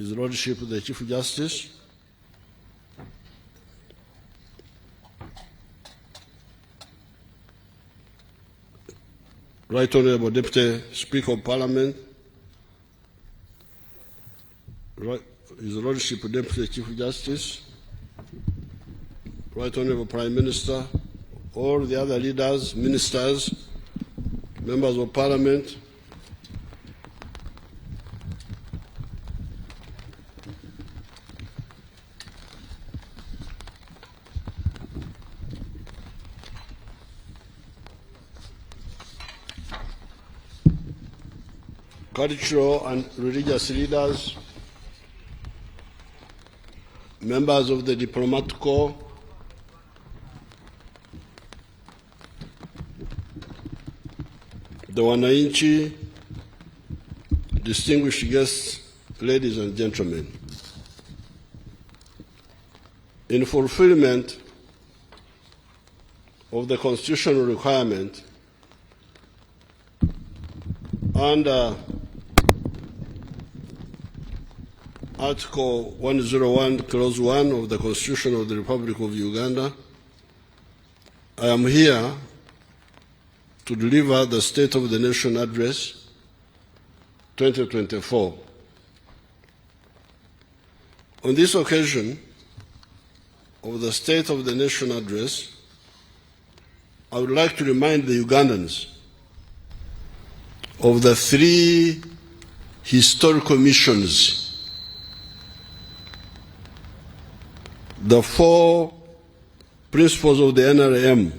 His Lordship the Chief Justice, Right Honourable Deputy Speaker of Parliament, His Lordship Deputy Chief Justice, Right Honourable Prime Minister, all the other leaders, ministers, members of Parliament, cultural and religious leaders, members of the diplomatic corps, the wananchi, distinguished guests, ladies and gentlemen. In fulfillment of the constitutional requirement under Article 101, Clause 1 of the Constitution of the Republic of Uganda, I am here to deliver the State of the Nation Address 2024. On this occasion of the State of the Nation Address, I would like to remind the Ugandans of the 3 historical missions, the 4 principles of the NRM,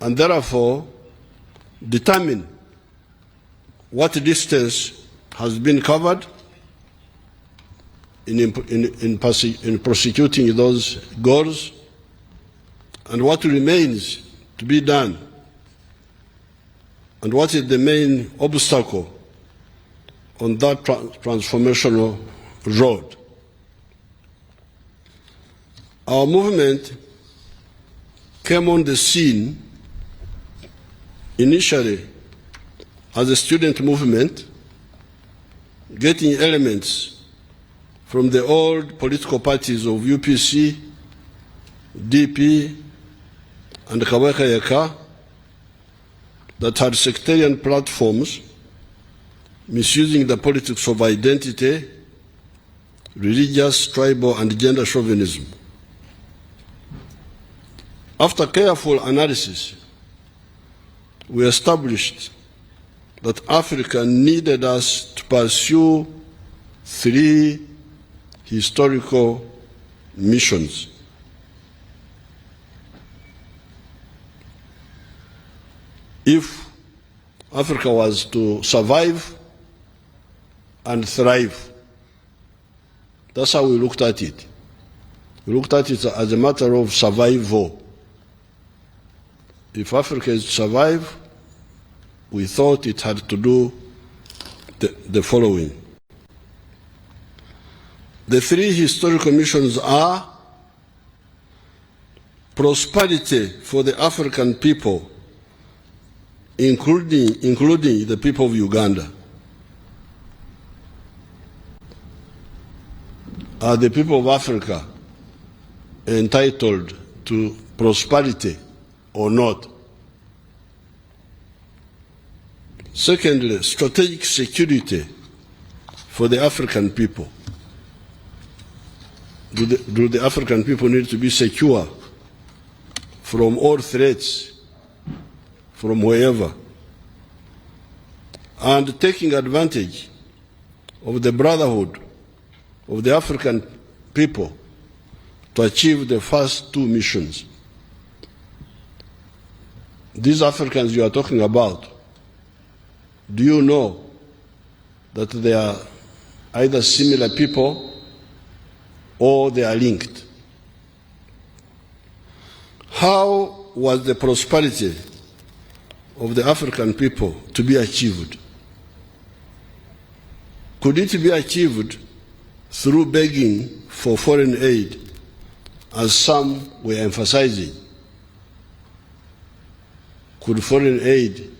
and therefore determine what distance has been covered in prosecuting those goals and what remains to be done, and what is the main obstacle on that transformational road. Our movement came on the scene initially as a student movement, getting elements from the old political parties of UPC, DP, and Kaweka Yeka that had sectarian platforms, misusing the politics of identity, religious, tribal, and gender chauvinism. After careful analysis, we established that Africa needed us to pursue 3 historical missions. If Africa was to survive and thrive, that's how we looked at it. We looked at it as a matter of survival. If Africa is to survive, we thought it had to do the following. The 3 historical missions are prosperity for the African people, including the people of Uganda. Are the people of Africa entitled to prosperity or not? Secondly, strategic security for the African people. Do the African people need to be secure from all threats, from wherever? And taking advantage of the brotherhood of the African people to achieve the first 2 missions. These Africans you are talking about, do you know that they are either similar people or they are linked? How was the prosperity of the African people to be achieved? Could it be achieved through begging for foreign aid, as some were emphasizing? Could foreign aid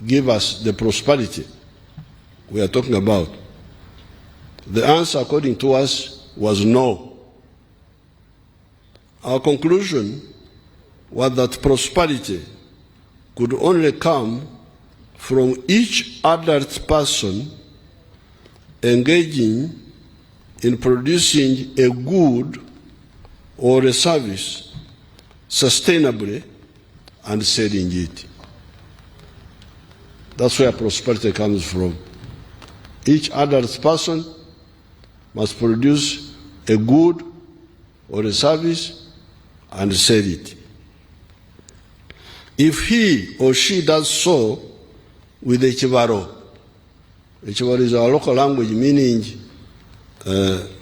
give us the prosperity we are talking about? The answer, according to us, was no. Our conclusion was that prosperity could only come from each adult person engaging in producing a good or a service sustainably and selling it. That's where prosperity comes from. Each adult person must produce a good or a service and sell it. If he or she does so with a chivaro is our local language meaning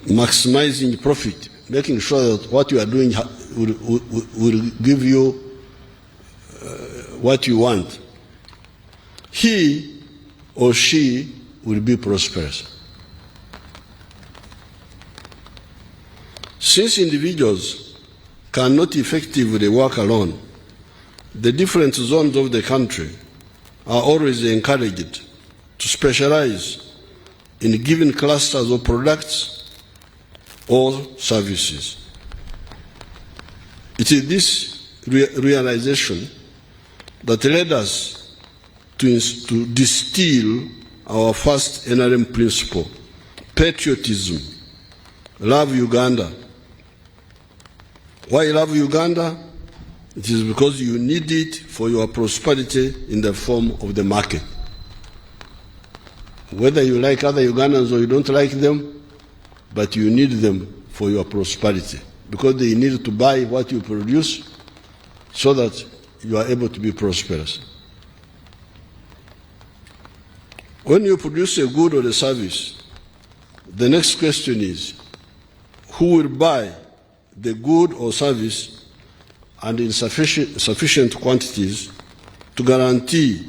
maximizing profit, making sure that what you are doing will give you what you want, he or she will be prosperous. Since individuals cannot effectively work alone, the different zones of the country are always encouraged to specialize in given clusters of products or services. It is this realization that led us to distill our first NRM principle, patriotism, love Uganda. Why love Uganda? It is because you need it for your prosperity in the form of the market. Whether you like other Ugandans or you don't like them, but you need them for your prosperity, because they need to buy what you produce so that you are able to be prosperous. When you produce a good or a service, the next question is, who will buy the good or service and in sufficient quantities to guarantee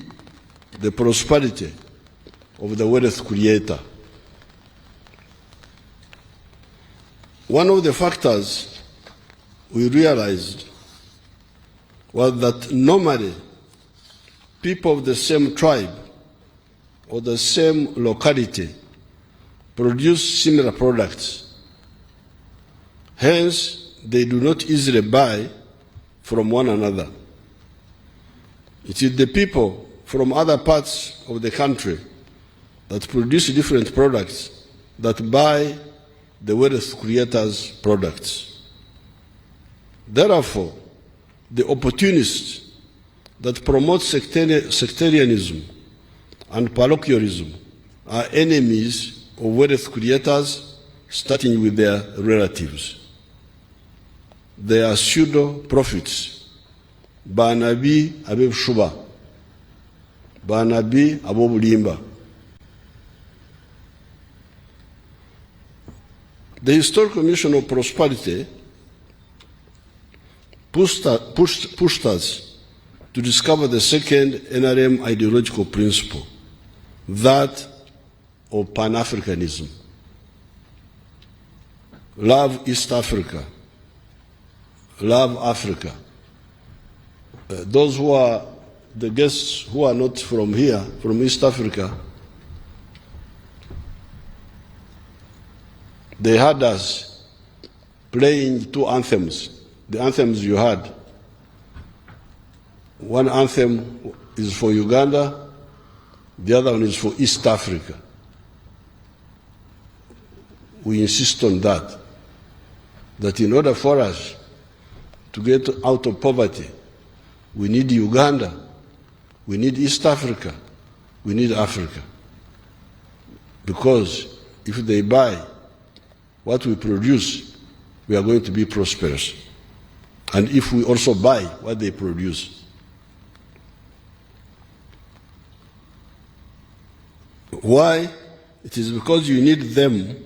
the prosperity of the wealth creator? One of the factors we realized was that normally people of the same tribe or the same locality produce similar products. Hence, they do not easily buy from one another. It is the people from other parts of the country that produce different products that buy the wealth creators' products. Therefore, the opportunists that promote sectarianism and parochialism are enemies of wealth creators, starting with their relatives. They are pseudo-prophets. Banabi abeb shuba. Banabi abobulimba. The Historical Mission of Prosperity pushed us to discover the second NRM ideological principle, that of Pan-Africanism. Love East Africa. Love Africa. Those who are the guests who are not from here, from East Africa, they had us playing two anthems. The anthems you had. One anthem is for Uganda, the other one is for East Africa. We insist on that in order for us to get out of poverty, we need Uganda, we need East Africa, we need Africa. Because if they buy what we produce, we are going to be prosperous. And if we also buy what they produce. Why? It is because you need them.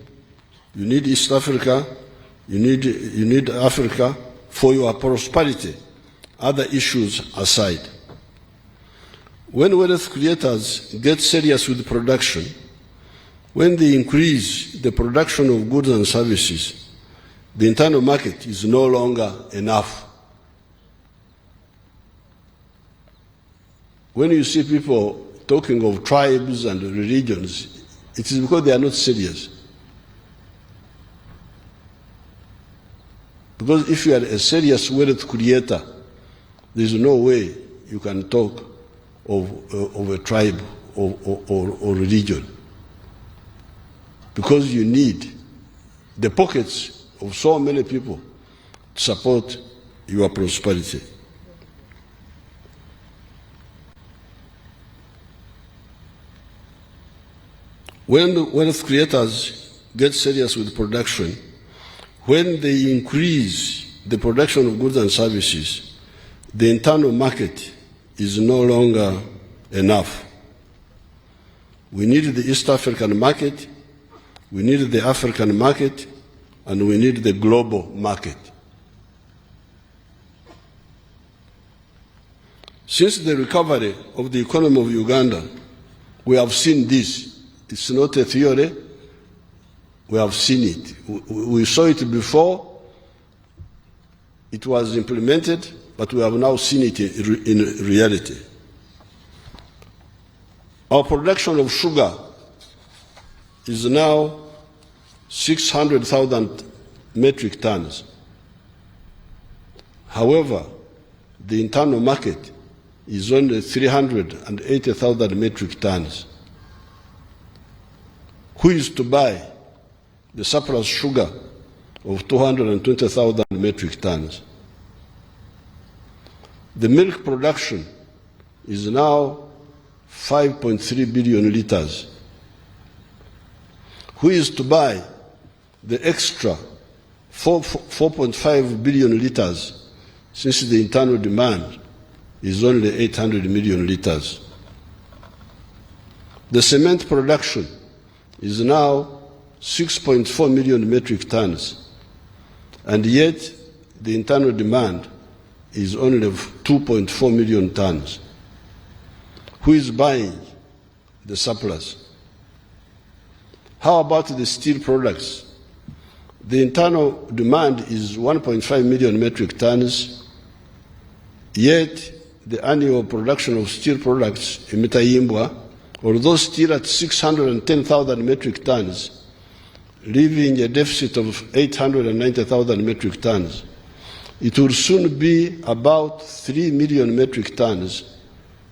You need East Africa, you need Africa for your prosperity, other issues aside. When wealth creators get serious with production, when they increase the production of goods and services, the internal market is no longer enough. When you see people talking of tribes and religions, it is because they are not serious. Because if you are a serious wealth creator, there is no way you can talk of a tribe or religion. Because you need the pockets of so many people to support your prosperity. When the wealth creators get serious with production, when they increase the production of goods and services, the internal market is no longer enough. We need the East African market, we need the African market, and we need the global market. Since the recovery of the economy of Uganda, we have seen this. It's not a theory, we have seen it. We saw it before, it was implemented, but we have now seen it in reality. Our production of sugar is now 600,000 metric tons. However, the internal market is only 380,000 metric tons. Who is to buy the surplus sugar of 220,000 metric tons? The milk production is now 5.3 billion liters. Who is to buy the extra 4.5 billion liters, since the internal demand is only 800 million liters? The cement production is now 6.4 million metric tons, and yet the internal demand is only 2.4 million tons. Who is buying the surplus? How about the steel products? The internal demand is 1.5 million metric tons, yet the annual production of steel products in Mitayimbwa, although still at 610,000 metric tons, leaving a deficit of 890,000 metric tons, it will soon be about 3 million metric tons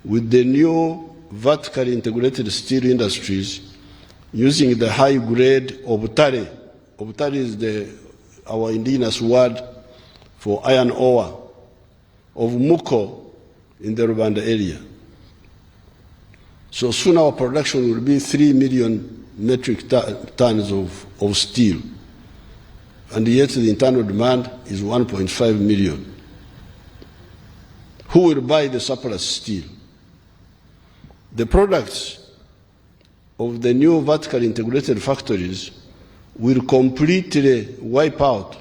with the new vertically integrated steel industries using the high-grade obutare. Obutare is our indigenous word for iron ore of Muko in the Rwanda area. So soon our production will be 3 million metric tons of steel, and yet the internal demand is 1.5 million. Who will buy the surplus steel? The products of the new vertically integrated factories will completely wipe out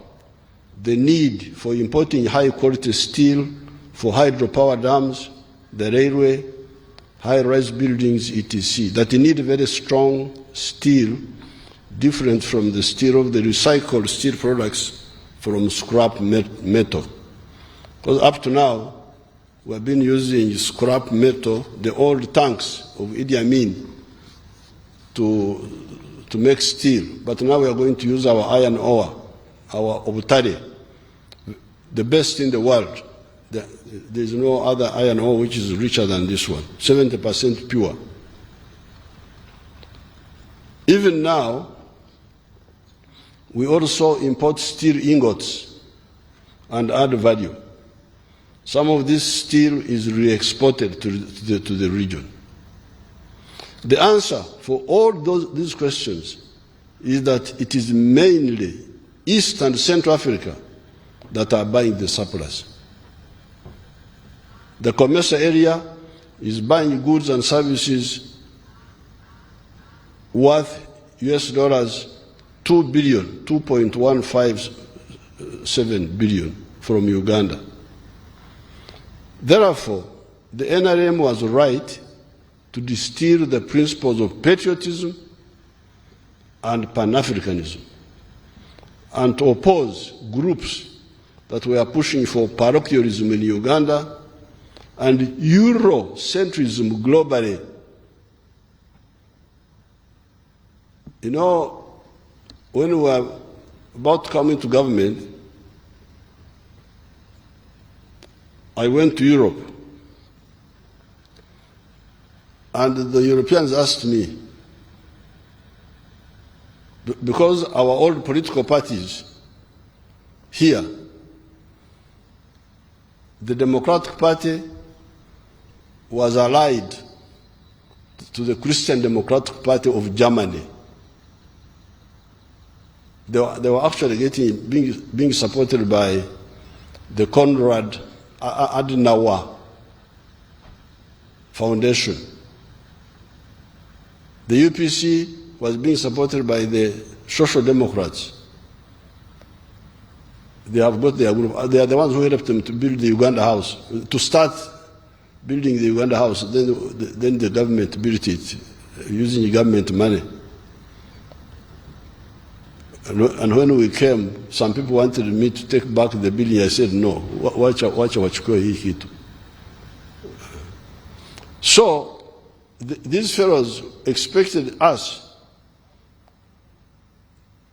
the need for importing high-quality steel for hydropower dams, the railway, high-rise buildings, etc., that need very strong steel, different from the steel of the recycled steel products from scrap metal. Because up to now, we have been using scrap metal, the old tanks of Idi Amin, to make steel. But now we are going to use our iron ore, our obutare, the best in the world. There is no other iron ore which is richer than this one, 70% pure. Even now, we also import steel ingots and add value. Some of this steel is re-exported to the region. The answer for all these questions is that it is mainly East and Central Africa that are buying the surplus. The commercial area is buying goods and services worth US dollars 2 billion, 2.157 billion from Uganda. Therefore, the NRM was right to distill the principles of patriotism and Pan-Africanism, and to oppose groups that were pushing for parochialism in Uganda and Eurocentrism globally. You know, when we were about coming to government, I went to Europe, and the Europeans asked me, because our old political parties here, the Democratic Party was allied to the Christian Democratic Party of Germany. They were actually being supported by the Konrad Adenauer Foundation. The UPC was being supported by the Social Democrats. They have got their group. They are the ones who helped them to build the Uganda House. To start building the Uganda House, then the government built it using government money. And when we came, some people wanted me to take back the building. I said, no, so these fellows expected us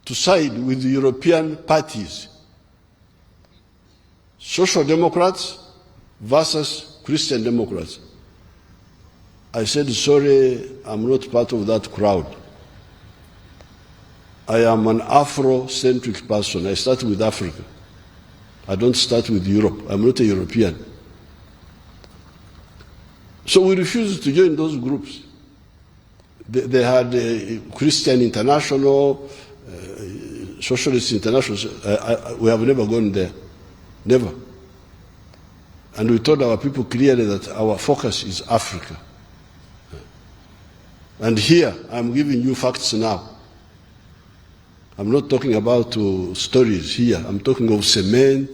to side with the European parties, Social Democrats versus Christian Democrats. I said, sorry, I'm not part of that crowd. I am an Afro-centric person. I start with Africa. I don't start with Europe. I'm not a European. So we refused to join those groups. They had Christian International, Socialist International. We have never gone there. Never. And we told our people clearly that our focus is Africa. And here, I'm giving you facts now. I'm not talking about stories here. I'm talking of cement.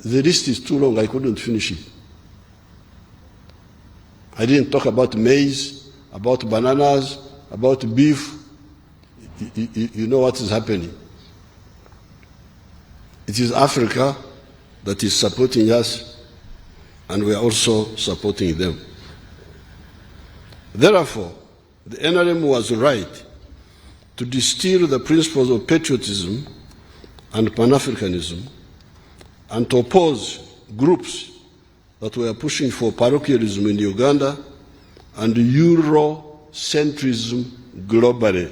The list is too long. I couldn't finish it. I didn't talk about maize, about bananas, about beef. You know what is happening. It is Africa that is supporting us, and we are also supporting them. Therefore, the NRM was right to distill the principles of patriotism and Pan-Africanism and to oppose groups that were pushing for parochialism in Uganda and Eurocentrism globally.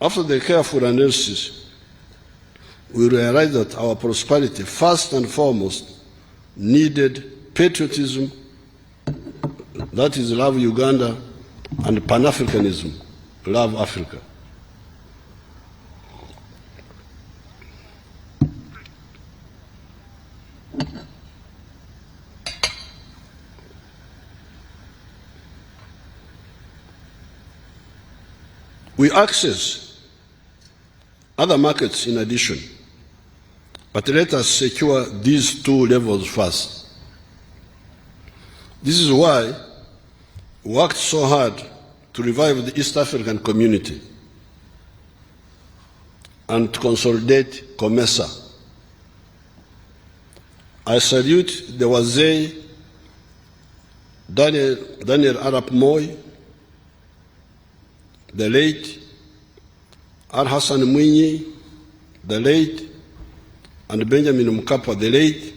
After the careful analysis, we realized that our prosperity, first and foremost, needed patriotism, that is, love Uganda, and Pan-Africanism, love Africa. We access other markets in addition, but let us secure these two levels first. This is why we worked so hard to revive the East African community and to consolidate COMESA. I salute the Wazee, Daniel Arap Moi, the late, Al Hassan Mwinyi, the late, and Benjamin Mkapa, the late,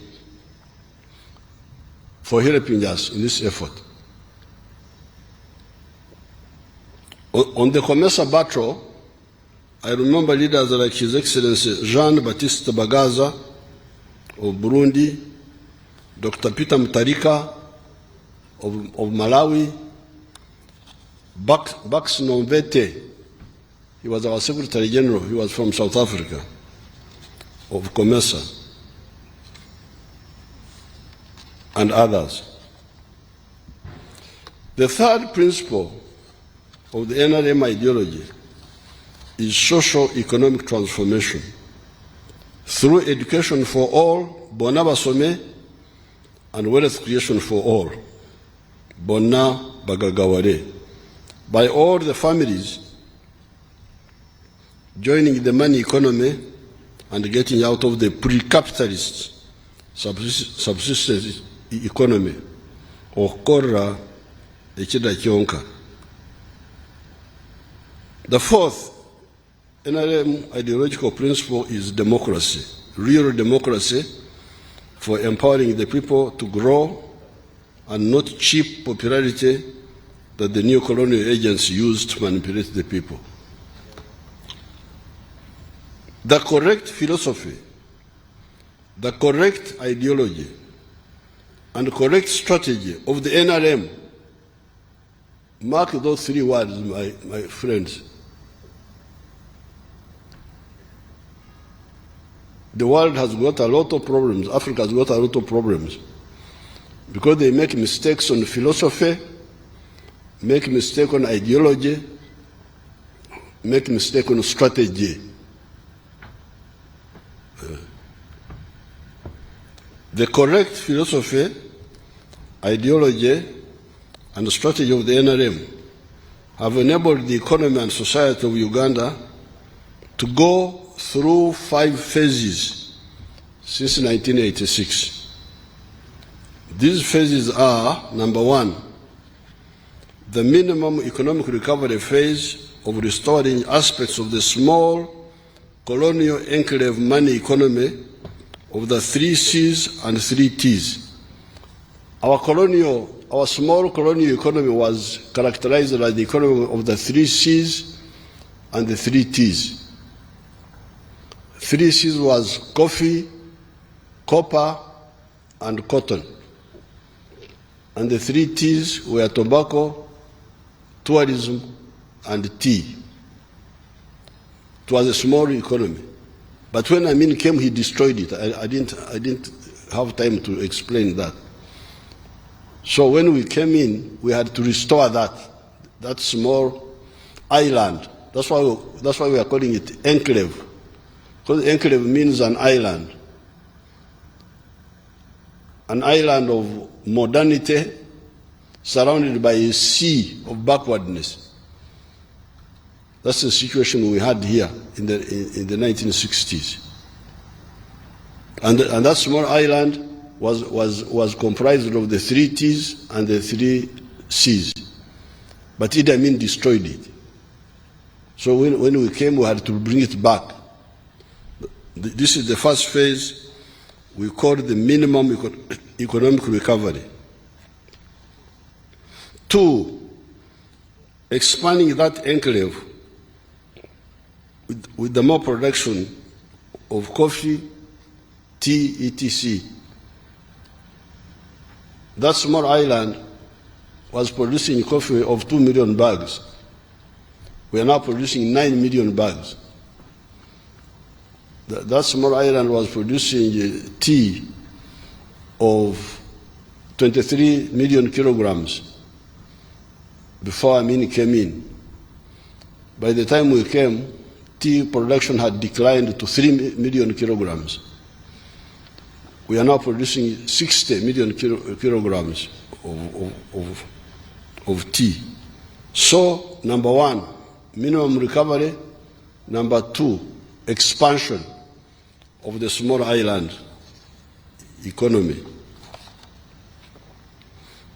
for helping us in this effort. On the COMESA battle, I remember leaders like His Excellency Jean-Baptiste Bagaza of Burundi, Dr. Peter Mutharika of Malawi, Bax Nomvete, he was our Secretary General, he was from South Africa, of COMESA, and others. The third principle of the NRM ideology is socio-economic transformation through education for all, Bona Basome, and wealth creation for all, Bona Bagagaware, by all the families joining the money economy and getting out of the pre-capitalist subsistence economy, okora ekida kyonka. The fourth NRM ideological principle is democracy, real democracy, for empowering the people to grow, and not cheap popularity that the new colonial agents used to manipulate the people. The correct philosophy, the correct ideology, and correct strategy of the NRM, mark those three words, my friends. The world has got a lot of problems. Africa has got a lot of problems because they make mistakes on philosophy, make mistake on ideology, make mistake on strategy. The correct philosophy, ideology, and strategy of the NRM have enabled the economy and society of Uganda to go through 5 phases since 1986. These phases are, number 1, the minimum economic recovery phase of restoring aspects of the small colonial enclave money economy of the 3 C's and 3 T's. Our small colonial economy was characterized by the economy of the 3 C's and the 3 T's. 3 C's was coffee, copper, and cotton. And the 3 T's were tobacco, tourism, and tea. It was a small economy. But when Amin came, he destroyed it. I didn't have time to explain that. So when we came in, we had to restore that small island. That's why we are calling it enclave. Because enclave means an island of modernity surrounded by a sea of backwardness. That's the situation we had here in the 1960s. And that small island was comprised of the 3 T's and the 3 C's. But Idi Amin destroyed it. So when we came, we had to bring it back. This is the first phase we call the minimum economic recovery. 2, expanding that enclave with the more production of coffee, tea, etc. That small island was producing coffee of 2 million bags. We are now producing 9 million bags. That small island was producing tea of 23 million kilograms before Amin came in. By the time we came, tea production had declined to 3 million kilograms. We are now producing 60 million kilograms of tea. So, number 1, minimum recovery. Number 2, expansion of the small island economy.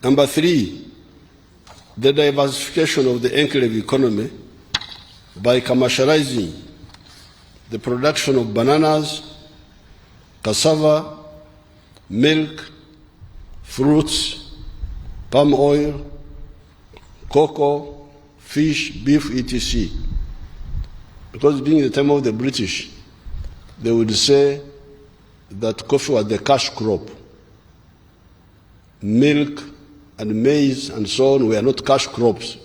Number 3, the diversification of the enclave economy by commercializing the production of bananas, cassava, milk, fruits, palm oil, cocoa, fish, beef, etc. Because during the time of the British, they would say that coffee was the cash crop. Milk and maize and so on were not cash crops.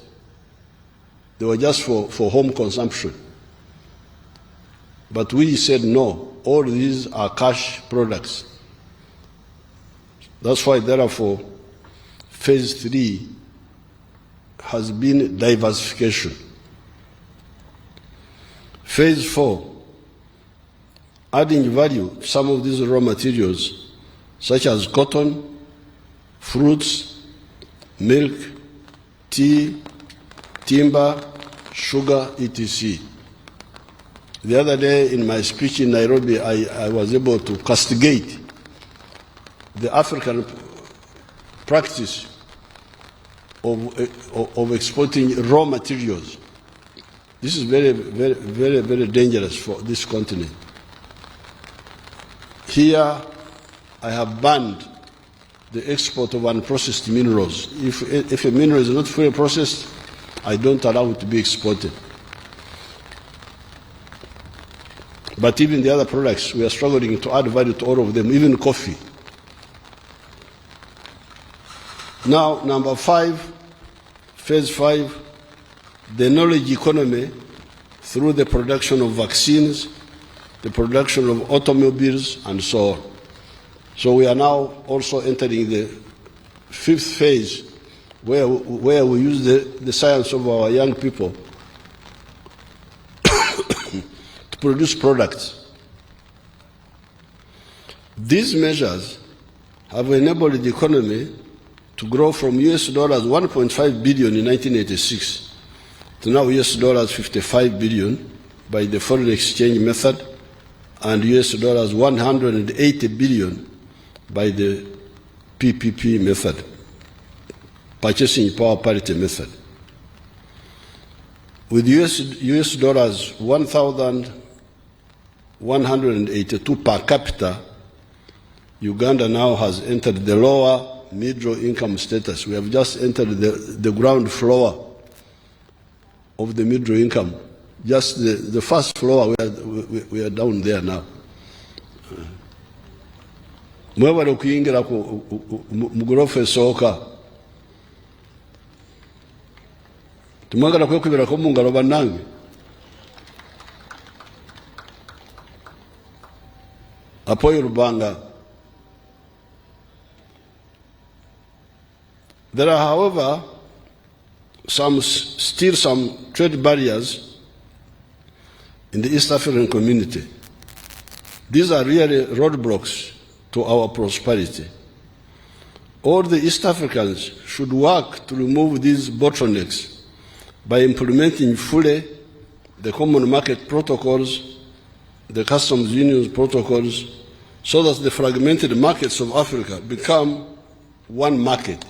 They were just for home consumption. But we said no, all these are cash products. That's why, therefore, phase 3 has been diversification. Phase 4, adding value to some of these raw materials, such as cotton, fruits, milk, tea, timber, sugar, etc. The other day in my speech in Nairobi, I was able to castigate the African practice of exporting raw materials. This is very, very, very, very dangerous for this continent. Here, I have banned the export of unprocessed minerals. If a mineral is not fully processed, I don't allow it to be exported. But even the other products, we are struggling to add value to all of them, even coffee. Now, number 5, phase 5, the knowledge economy through the production of vaccines, the production of automobiles, and so on. So we are now also entering the 5th phase where we use the science of our young people to produce products. These measures have enabled the economy to grow from US dollars 1.5 billion in 1986 to now US dollars 55 billion by the foreign exchange method and US dollars 180 billion by the PPP method, purchasing power parity method. With US dollars 1,182 per capita, Uganda now has entered the lower middle income status. We have just entered the ground floor of the middle income. Just the first floor, we are down there now. Mwebale okuyingira mu gorofa esooka. Tumwagala kwekubirako mu ngalo bannange. Apoyo Rubanga. There are, however, still some trade barriers in the East African community. These are really roadblocks to our prosperity. All the East Africans should work to remove these bottlenecks by implementing fully the common market protocols, the customs union protocols, so that the fragmented markets of Africa become one market.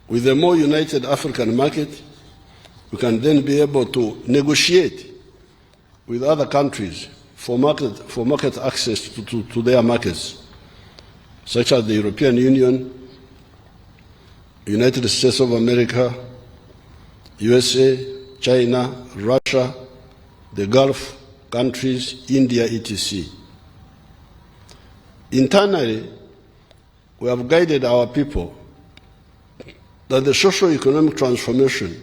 With a more united African market, we can then be able to negotiate with other countries for market access to their markets, such as the European Union, United States of America, USA, China, Russia, the Gulf countries, India, etc. Internally, we have guided our people that the socio-economic transformation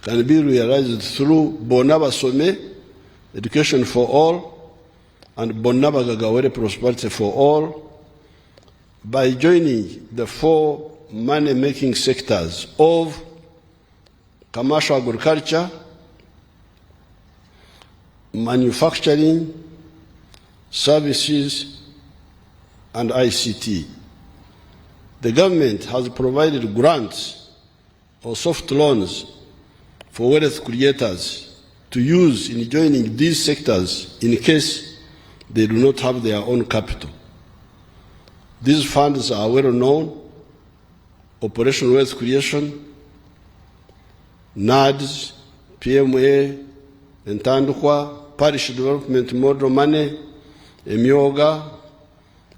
can be realized through Bonaba Some, education for all, and Bonaba Gagawere, prosperity for all, by joining the 4 money-making sectors of commercial agriculture, manufacturing, services, and ICT. The government has provided grants or soft loans for wealth creators to use in joining these sectors in case they do not have their own capital. These funds are well known: Operation Wealth Creation, NADS, PMA, Entandukwa, Parish Development Model Money, Emyoga,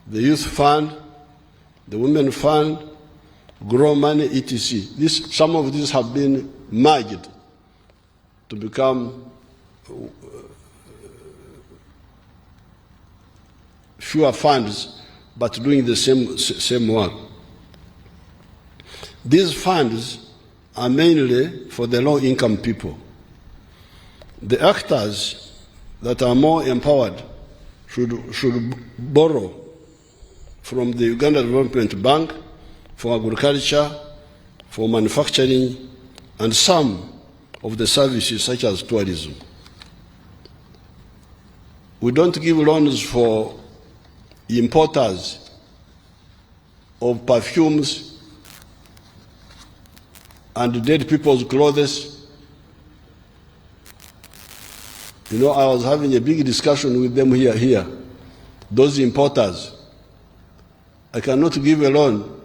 the Youth Fund, the Women Fund, Grow Money, etc. Some of these have been merged to become fewer funds, but doing the same work. These funds are mainly for the low-income people. The actors that are more empowered should borrow from the Uganda Development Bank for agriculture, for manufacturing, and some of the services such as tourism. We don't give loans for importers of perfumes and dead people's clothes. You know, I was having a big discussion with them here. Those importers, I cannot give a loan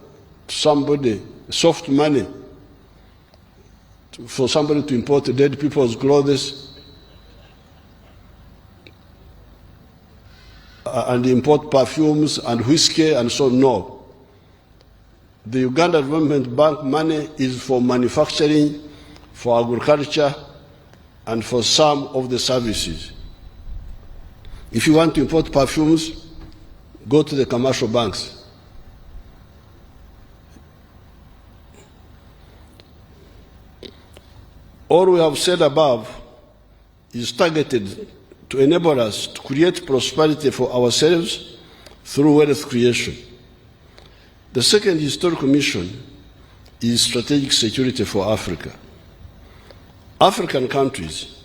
to somebody, soft money, for somebody to import dead people's clothes and import perfumes and whiskey and so on. No. The Uganda Development Bank money is for manufacturing, for agriculture, and for some of the services. If you want to import perfumes, go to the commercial banks. All we have said above is targeted to enable us to create prosperity for ourselves through wealth creation. The second historical mission is strategic security for Africa. African countries,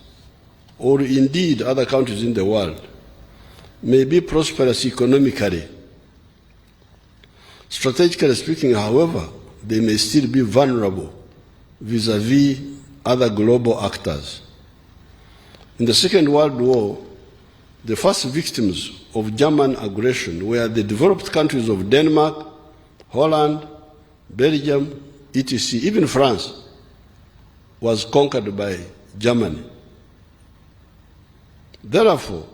or indeed other countries in the world, may be prosperous economically. Strategically speaking, however, they may still be vulnerable vis-à-vis other global actors. In the Second World War, the first victims of German aggression were the developed countries of Denmark, Holland, Belgium, etc. Even France was conquered by Germany. Therefore,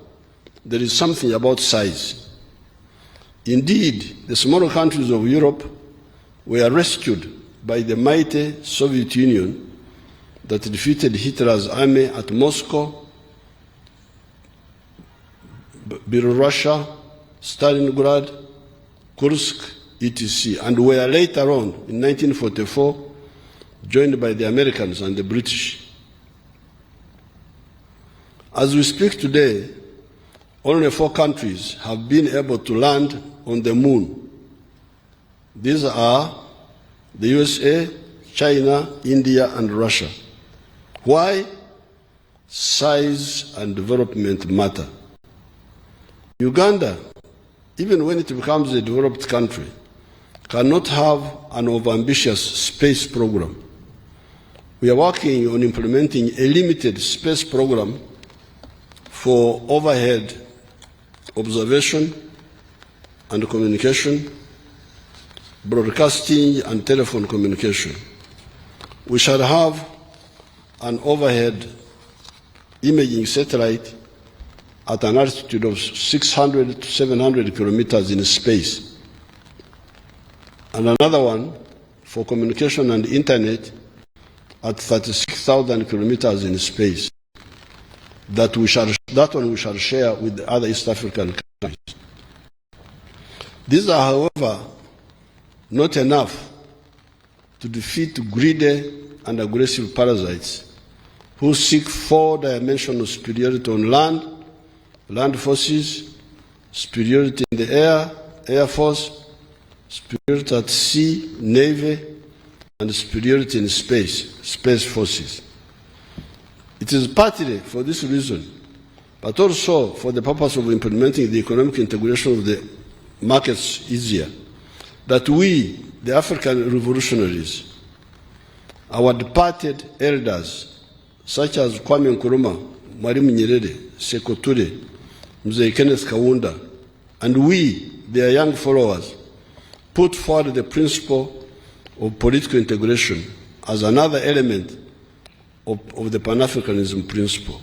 there is something about size. Indeed, the smaller countries of Europe were rescued by the mighty Soviet Union that defeated Hitler's army at Moscow, Belarusia, Stalingrad, Kursk, etc., and were later on, in 1944, joined by the Americans and the British. As we speak today, only 4 countries have been able to land on the moon. These are the USA, China, India, and Russia. Why? Size and development matter. Uganda, even when it becomes a developed country, cannot have an overambitious space program. We are working on implementing a limited space program for overhead observation and communication, broadcasting and telephone communication. We shall have an overhead imaging satellite at an altitude of 600 to 700 kilometers in space, and another one for communication and internet at 36,000 kilometers in space. That one we shall share with the other East African countries. These are, however, not enough to defeat greedy and aggressive parasites who seek 4-dimensional superiority on land forces, superiority in the air, air force, superiority at sea, navy, and superiority in space, space forces. It is partly for this reason, but also for the purpose of implementing the economic integration of the markets easier, that we, the African revolutionaries, our departed elders, such as Kwame Nkrumah, Mwalimu Nyerere, Sekou Toure, Mzee Kenneth Kaunda, and we, their young followers, put forward the principle of political integration as another element of the Pan-Africanism principle.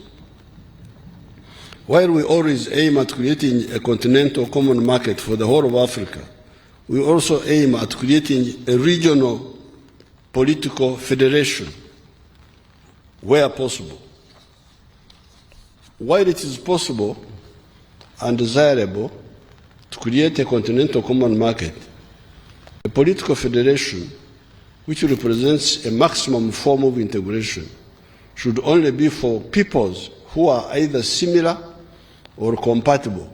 While we always aim at creating a continental common market for the whole of Africa, we also aim at creating a regional political federation where possible. While it is possible and desirable to create a continental common market, a political federation which represents a maximum form of integration should only be for peoples who are either similar or compatible,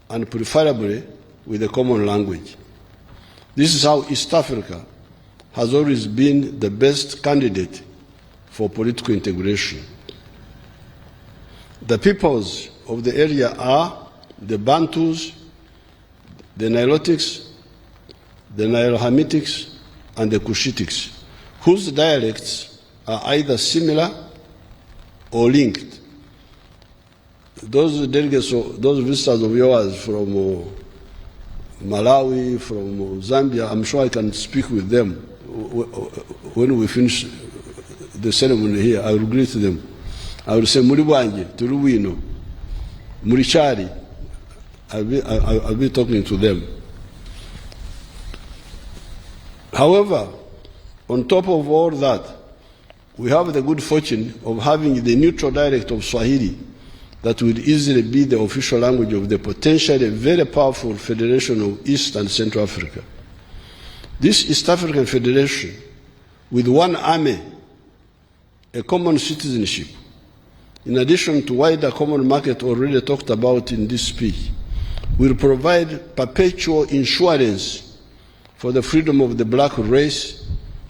and preferably with a common language. This is how East Africa has always been the best candidate for political integration. The peoples of the area are the Bantus, the Nilotics, the Nilo-Hamitics, and the Cushitics, whose dialects are either similar or linked. Those delegates, those visitors of yours from Malawi, from Zambia, I'm sure I can speak with them when we finish the ceremony here, I will greet them. I will say, Muri bwanje, turi wino, muri chari. I'll be talking to them. However, on top of all that, we have the good fortune of having the neutral dialect of Swahili that will easily be the official language of the potentially very powerful Federation of East and Central Africa. This East African Federation, with one army, a common citizenship, in addition to wider common market already talked about in this speech, will provide perpetual insurance for the freedom of the black race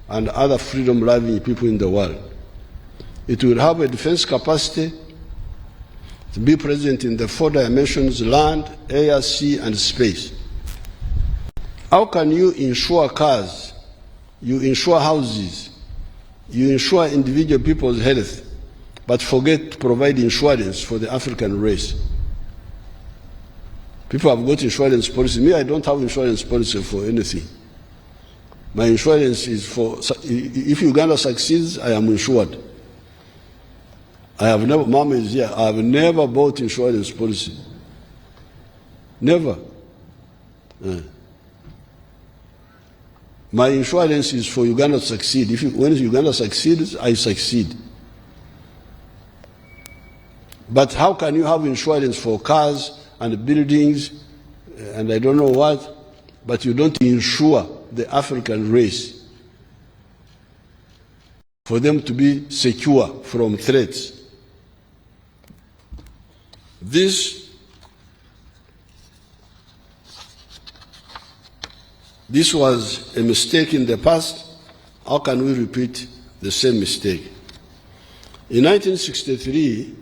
and other freedom-loving people in the world. It will have a defense capacity to be present in the 4 dimensions: land, air, sea, and space. How can you insure cars, you insure houses, you insure individual people's health, but forget to provide insurance for the African race? People have got insurance policy. Me, I don't have insurance policy for anything. My insurance is for, if Uganda succeeds, I am insured. I have never, Mama is here, I have never bought insurance policy. Never. My insurance is for Uganda to succeed. When Uganda succeeds, I succeed. But how can you have insurance for cars and buildings and I don't know what, but you don't insure the African race for them to be secure from threats? This was a mistake in the past. How can we repeat the same mistake? In 1963,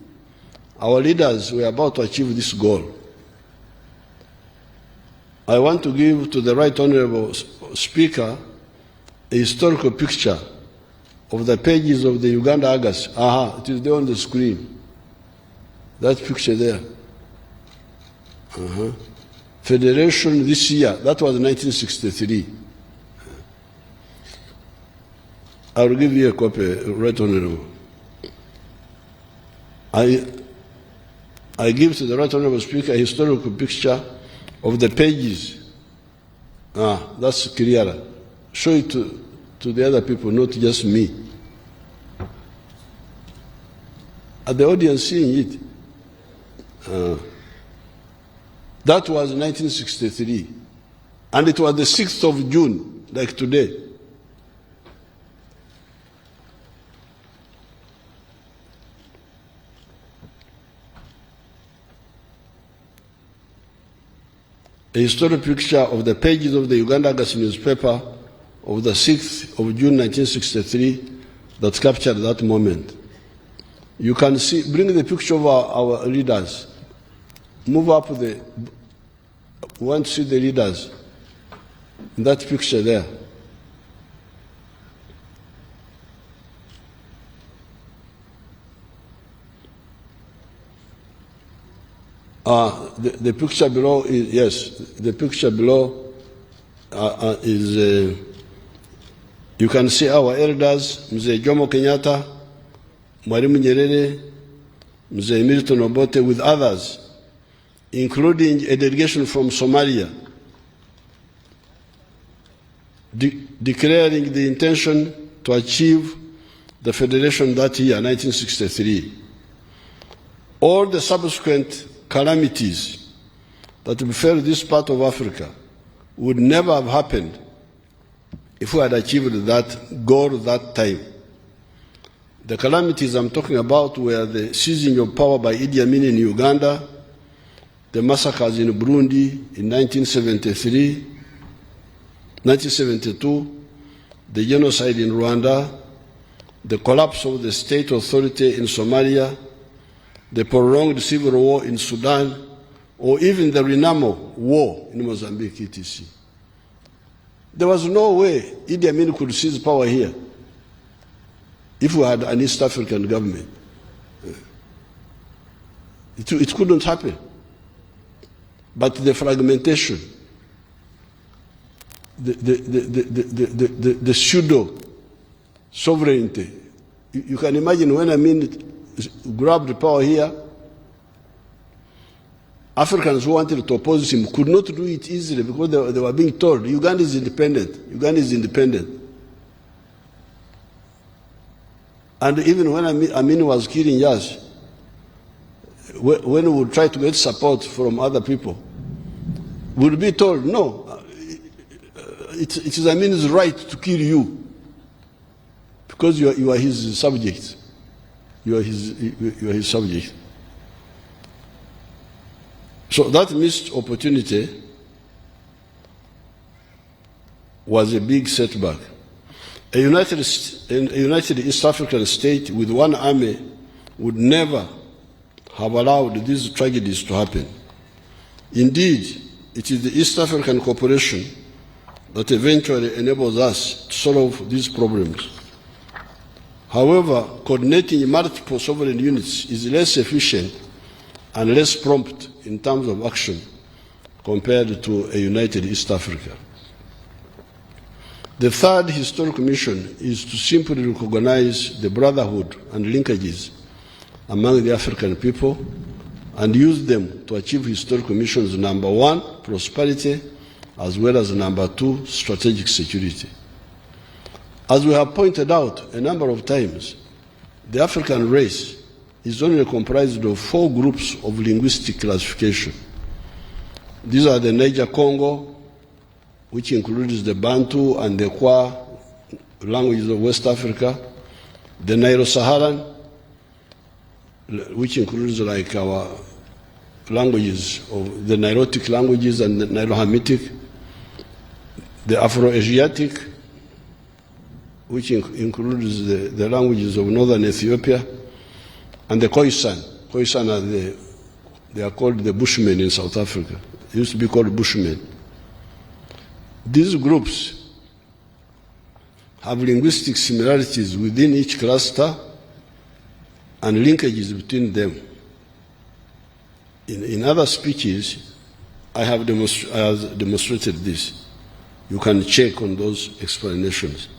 our leaders were about to achieve this goal. I want to give to the Right Honourable Speaker a historical picture of the pages of the Uganda Argus. It is there on the screen. That picture there. Federation this year, that was 1963. I will give you a copy, Right Honourable. I give to the Right Honourable Speaker a historical picture of the pages. That's clearer. Show it to the other people, not just me. Are the audience seeing it? That was 1963. And it was the 6th of June, like today. A historic picture of the pages of the Uganda Argus newspaper of the 6th of June 1963 that captured that moment. You can see, bring the picture of our leaders. Move up we want to see the leaders in that picture there. The picture below is, yes, the picture below is, you can see our elders, Mzee Jomo Kenyatta, Mwalimu Nyerere, Mzee Milton Obote, with others, including a delegation from Somalia, declaring the intention to achieve the federation that year, 1963. All the subsequent calamities that befell this part of Africa would never have happened if we had achieved that goal that time. The calamities I'm talking about were the seizing of power by Idi Amin in Uganda, the massacres in Burundi in 1972, the genocide in Rwanda, the collapse of the state authority in Somalia, the prolonged civil war in Sudan, or even the Renamo war in Mozambique, etc. There was no way Idi Amin could seize power here if we had an East African government. It couldn't happen. But the fragmentation, the pseudo sovereignty You can imagine when Amin grabbed power here, Africans who wanted to oppose him could not do it easily because they were being told, Uganda is independent, Uganda is independent. And even when Amin was killing Yas, when we would try to get support from other people, we would be told, no, it is Amin's right to kill you because you are his subject. You are his subject. So that missed opportunity was a big setback. A united East African state with one army would never have allowed these tragedies to happen. Indeed, it is the East African cooperation that eventually enables us to solve these problems. However, coordinating multiple sovereign units is less efficient and less prompt in terms of action compared to a united East Africa. The third historical mission is to simply recognize the brotherhood and linkages among the African people and use them to achieve historical missions number 1, prosperity, as well as number 2, strategic security. As we have pointed out a number of times, the African race is only comprised of 4 groups of linguistic classification. These are the Niger-Congo, which includes the Bantu and the Kwa languages of West Africa, the Nilo-Saharan, which includes like our languages of the Nilotic languages and the Nilo-Hamitic, the Afro-Asiatic, which includes the languages of northern Ethiopia, and the Khoisan. Khoisan they are called the Bushmen in South Africa. They used to be called Bushmen. These groups have linguistic similarities within each cluster and linkages between them. In other speeches, I have demonstrated this. You can check on those explanations.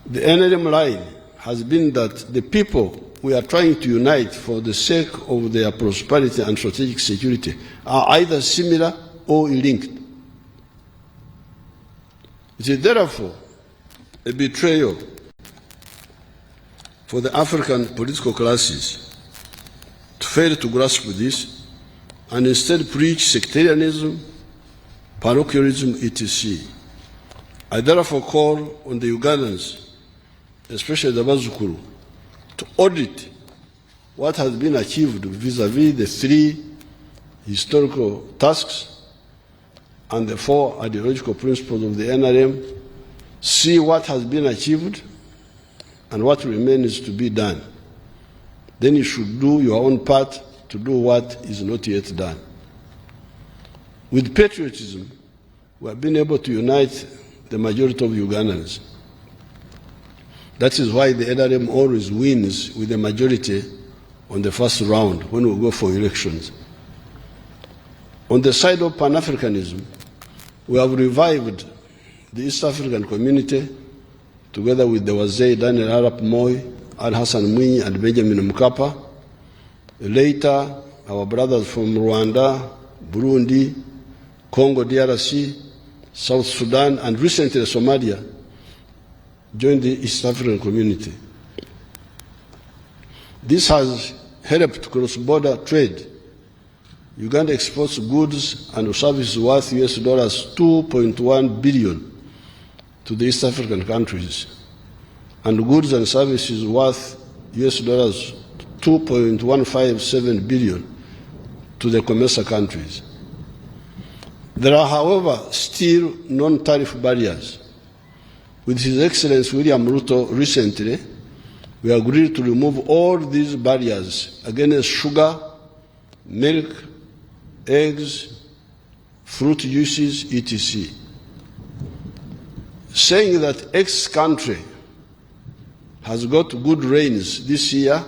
The NLM line has been that the people we are trying to unite for the sake of their prosperity and strategic security are either similar or linked. It is therefore a betrayal for the African political classes to fail to grasp this and instead preach sectarianism, parochialism, etc. I therefore call on the Ugandans, especially the Bazukuru, to audit what has been achieved vis-à-vis the 3 historical tasks and the 4 ideological principles of the NRM, see what has been achieved and what remains to be done. Then you should do your own part to do what is not yet done. With patriotism, we have been able to unite the majority of Ugandans. That is why the NRM always wins with a majority on the first round when we go for elections. On the side of Pan-Africanism, we have revived the East African community together with the Wazee Daniel Arap Moi, Al Hassan Mwinyi, and Benjamin Mkapa. Later, our brothers from Rwanda, Burundi, Congo DRC, South Sudan, and recently Somalia joined the East African community. This has helped cross-border trade. Uganda exports goods and services worth US $2.1 billion to the East African countries, and goods and services worth US $2.157 billion to the COMESA countries. There are, however, still non-tariff barriers. With His Excellency William Ruto recently, we agreed to remove all these barriers against sugar, milk, eggs, fruit juices, etc. Saying that X country has got good rains this year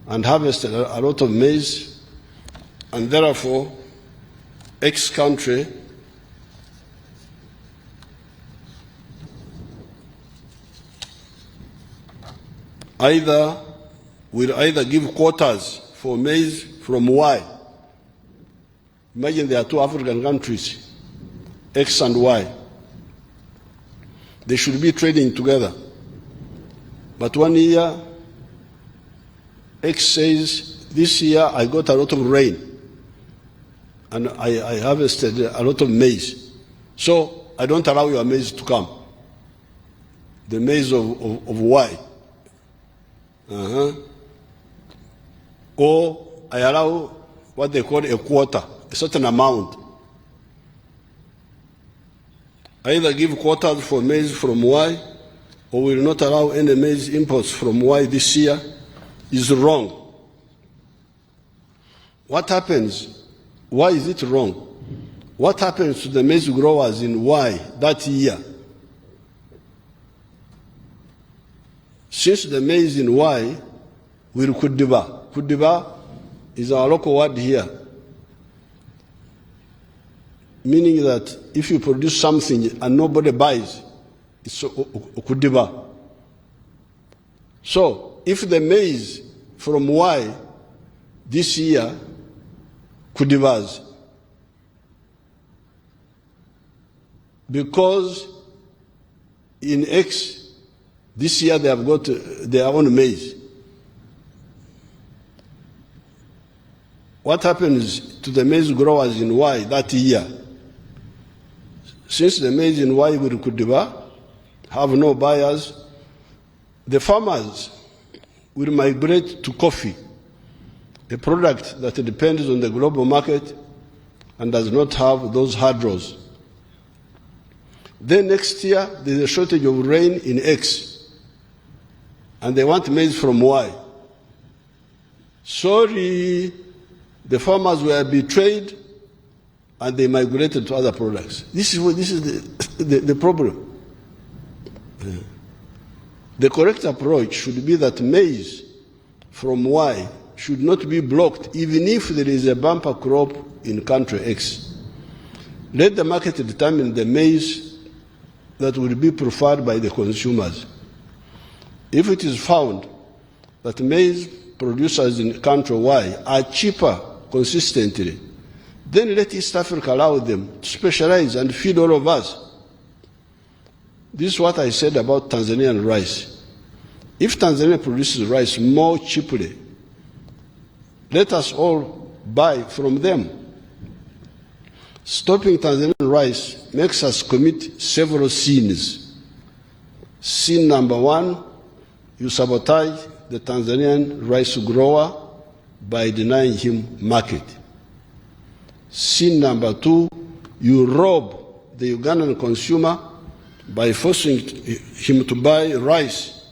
and harvested a lot of maize, and therefore X country will either give quotas for maize from Y. Imagine there are two African countries, X and Y. They should be trading together. But 1 year, X says, this year I got a lot of rain and I harvested a lot of maize. So I don't allow your maize to come. The maize of Y. Or I allow what they call a quota, a certain amount. Either give quotas for maize from Y, or will not allow any maize imports from Y this year, is wrong. What happens? Why is it wrong? What happens to the maize growers in Y that year? Since the maize in Y will kudiba. Kudiba is our local word here, meaning that if you produce something and nobody buys, it's kudiba. So if the maize from Y this year kudibas, because in X this year they have got their own maize. What happens to the maize growers in Y that year? Since the maize in Y will kudiba, have no buyers, the farmers will migrate to coffee, a product that depends on the global market and does not have those hurdles. Then next year, there's a shortage of rain in X, and they want maize from Y. Sorry, the farmers were betrayed and they migrated to other products. This is the problem. The correct approach should be that maize from Y should not be blocked even if there is a bumper crop in country X. Let the market determine the maize that will be preferred by the consumers. If it is found that maize producers in country Y are cheaper consistently, then let East Africa allow them to specialize and feed all of us. This is what I said about Tanzanian rice. If Tanzania produces rice more cheaply, let us all buy from them. Stopping Tanzanian rice makes us commit several sins. Sin number one, you sabotage the Tanzanian rice grower by denying him market. Sin number two, you rob the Ugandan consumer by forcing him to buy rice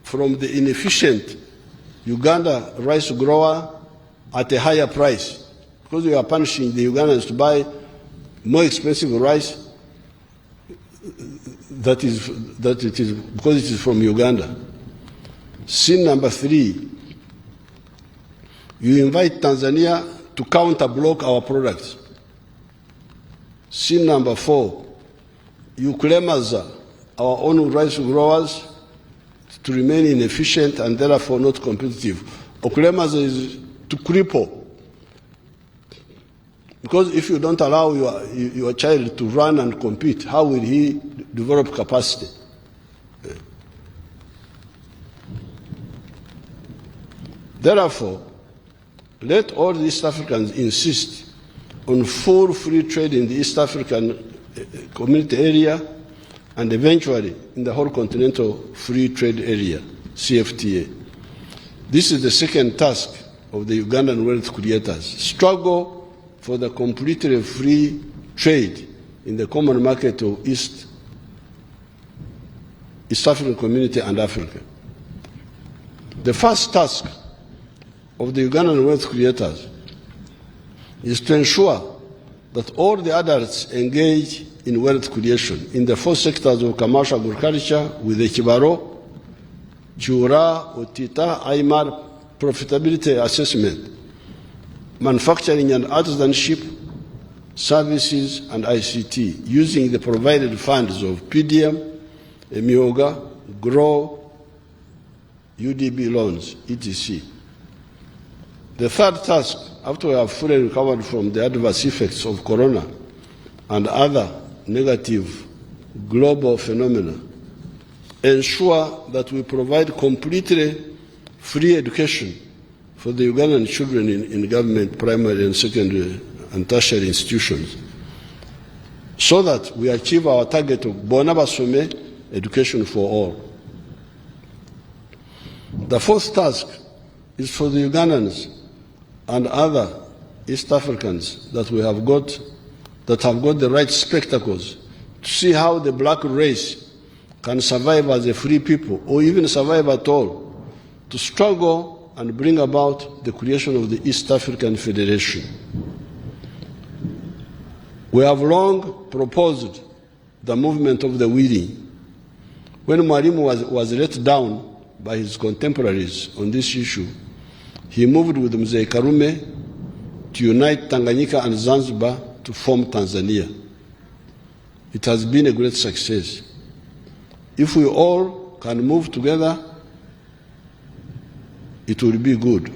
from the inefficient Uganda rice grower at a higher price, because you are punishing the Ugandans to buy more expensive rice that it is because it is from Uganda. Sin number three, you invite Tanzania to counter-block our products. Sin number four, you claim as our own rice growers to remain inefficient and therefore not competitive. Okulemaza is to cripple. Because if you don't allow your child to run and compete, how will he develop capacity? Therefore, let all the East Africans insist on full free trade in the East African Community area and eventually in the whole continental free trade area, CFTA. This is the second task of the Ugandan wealth creators. Struggle for the completely free trade in the common market of East African Community and Africa. The first task of the Ugandan wealth creators is to ensure that all the adults engage in wealth creation in the four sectors of commercial agriculture with the Kibaro, Chura, Otita, Aymar profitability assessment, manufacturing and artisanship, services and ICT, using the provided funds of PDM, Emioga, GROW, UDB loans, etc. The third task, after we have fully recovered from the adverse effects of corona and other negative global phenomena, ensure that we provide completely free education for the Ugandan children in government primary and secondary and tertiary institutions, so that we achieve our target of Bona Basome, education for all. The fourth task is for the Ugandans and other East Africans that have got the right spectacles to see how the black race can survive as a free people, or even survive at all, to struggle and bring about the creation of the East African Federation. We have long proposed the movement of the willing. When Mwalimu was let down by his contemporaries on this issue, he moved with Mzee Karume to unite Tanganyika and Zanzibar to form Tanzania. It has been a great success. If we all can move together, it will be good.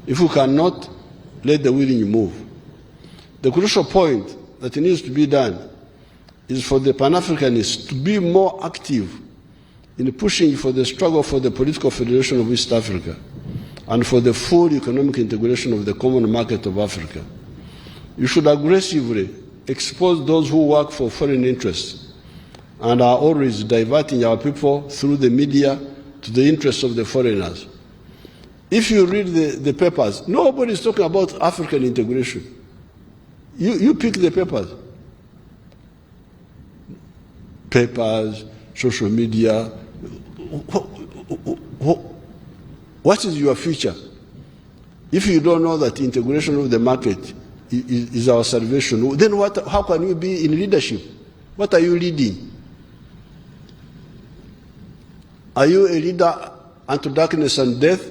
If we cannot, let the willing move. The crucial point that needs to be done is for the Pan-Africanists to be more active in pushing for the struggle for the political federation of East Africa and for the full economic integration of the common market of Africa. You should aggressively expose those who work for foreign interests and are always diverting our people through the media to the interests of the foreigners. If you read the papers, nobody is talking about African integration. You pick the papers. Papers, social media. What is your future? If you don't know that integration of the market is our salvation, then how can you be in leadership? What are you leading? Are you a leader unto darkness and death?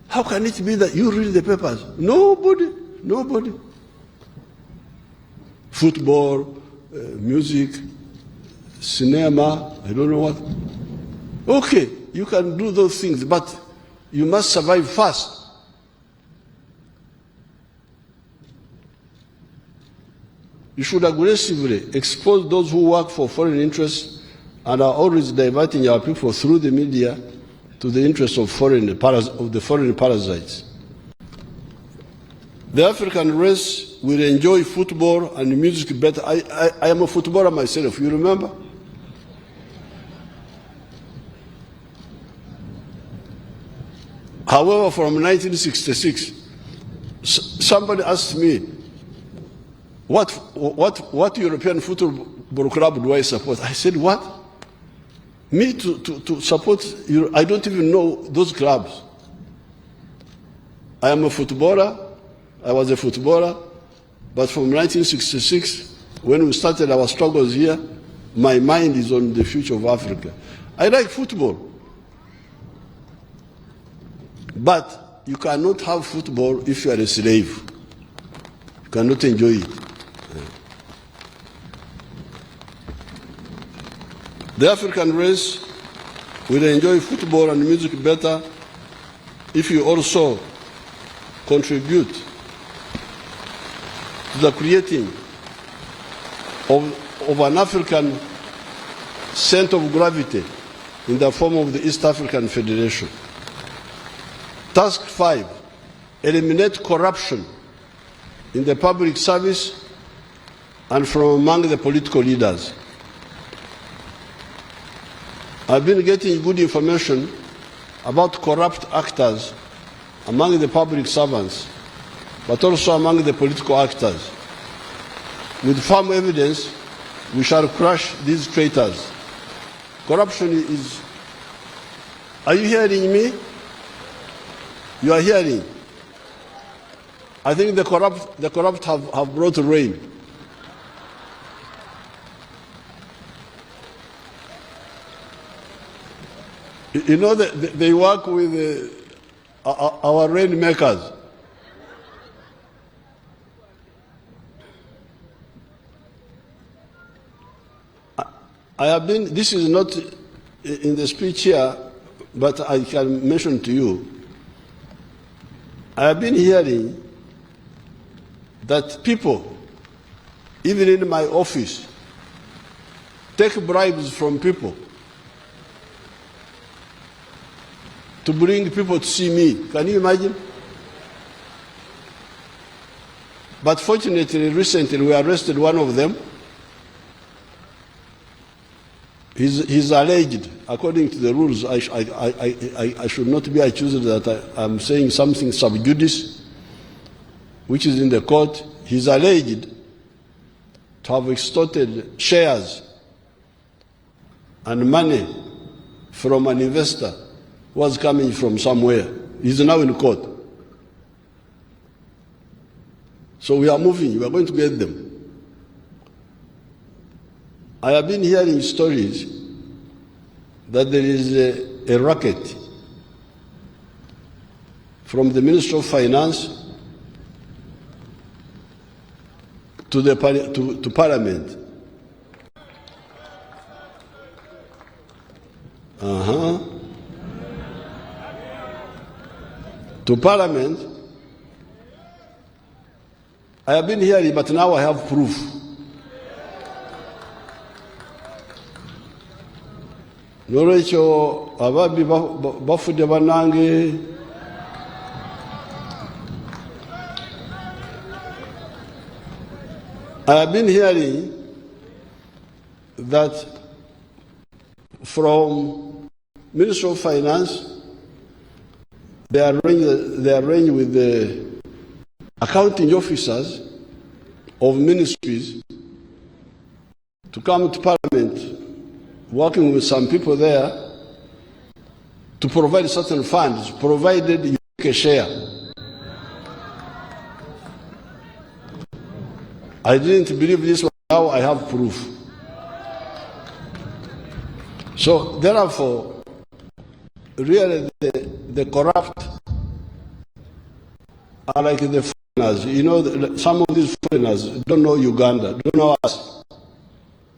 How can it be that you read the papers? Nobody. Football, music, cinema, I don't know what. Okay, you can do those things, but you must survive fast. You should aggressively expose those who work for foreign interests and are always diverting our people through the media to the interests of the foreign parasites. The African race will enjoy football and music better. I am a footballer myself, you remember? However, from 1966, somebody asked me, what European football club do I support? I said, what? Me to support, I don't even know those clubs. I am a footballer, I was a footballer, but from 1966, when we started our struggles here, my mind is on the future of Africa. I like football. But you cannot have football if you are a slave. You cannot enjoy it. The African race will enjoy football and music better if you also contribute to the creating of an African center of gravity in the form of the East African Federation. Task 5, eliminate corruption in the public service and from among the political leaders. I've been getting good information about corrupt actors among the public servants, but also among the political actors. With firm evidence, we shall crush these traitors. Corruption is... Are you hearing me? You are hearing. I think the corrupt have brought rain. You know, they work with our rainmakers. I have been, this is not in the speech here, but I can mention to you, I have been hearing that people, even in my office, take bribes from people to bring people to see me. Can you imagine? But fortunately, recently we arrested one of them. He's alleged, according to the rules, I should not be accused that I'm saying something sub judice, which is in the court. He's alleged to have extorted shares and money from an investor who was coming from somewhere. He's now in court. So we are moving, we are going to get them. I have been hearing stories that there is a racket from the Ministry of Finance to Parliament. To Parliament. I have been hearing, but now I have proof. Norecho ababi bafude banange I have been hearing that from Ministry of Finance they arrange with the accounting officers of ministries to come to Parliament, working with some people there to provide certain funds, provided you take a share. I didn't believe this, but now I have proof. So therefore, really the corrupt are like the foreigners. You know, some of these foreigners don't know Uganda, don't know us.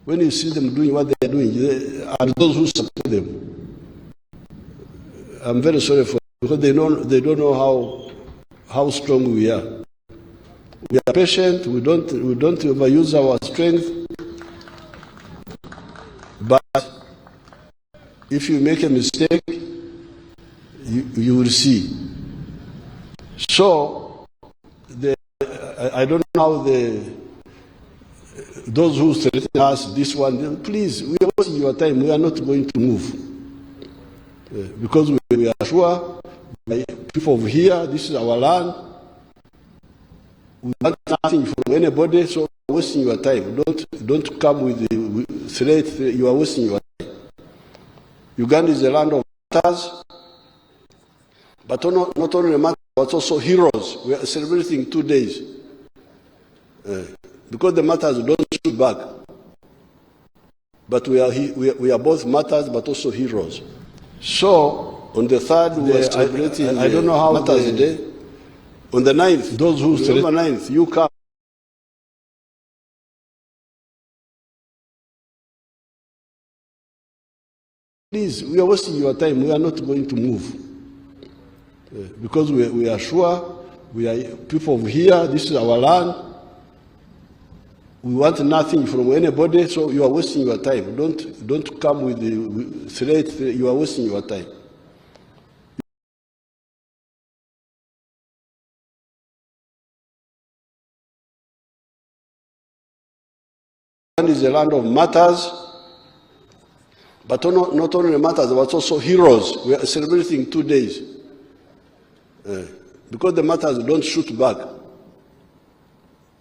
When you see them doing what they are doing, they are those who support them. I'm very sorry for them, because they don't know how strong we are. We are patient. We don't overuse our strength. But if you make a mistake, you will see. So I don't know how those who threaten us, this one, please, we are wasting your time. We are not going to move. Because we are sure, people of here, this is our land. We want nothing from anybody, so you are wasting your time. Don't come with the threat. You are wasting your time. Uganda is the land of martyrs, but not only martyrs, but also heroes. We are celebrating 2 days. Because the martyrs don't shoot back. But we are both martyrs, but also heroes. So, on the 3rd, we are celebrating, I don't know how Martyrs Day. On the 9th, those who remember 9th, you come. Please, we are wasting your time. We are not going to move. Because we are sure, we are people of here, this is our land. We want nothing from anybody, so you are wasting your time. Don't come with the threat. You are wasting your time. Land is the land of martyrs, but not only martyrs, but also heroes. We are celebrating 2 days. Because the martyrs don't shoot back.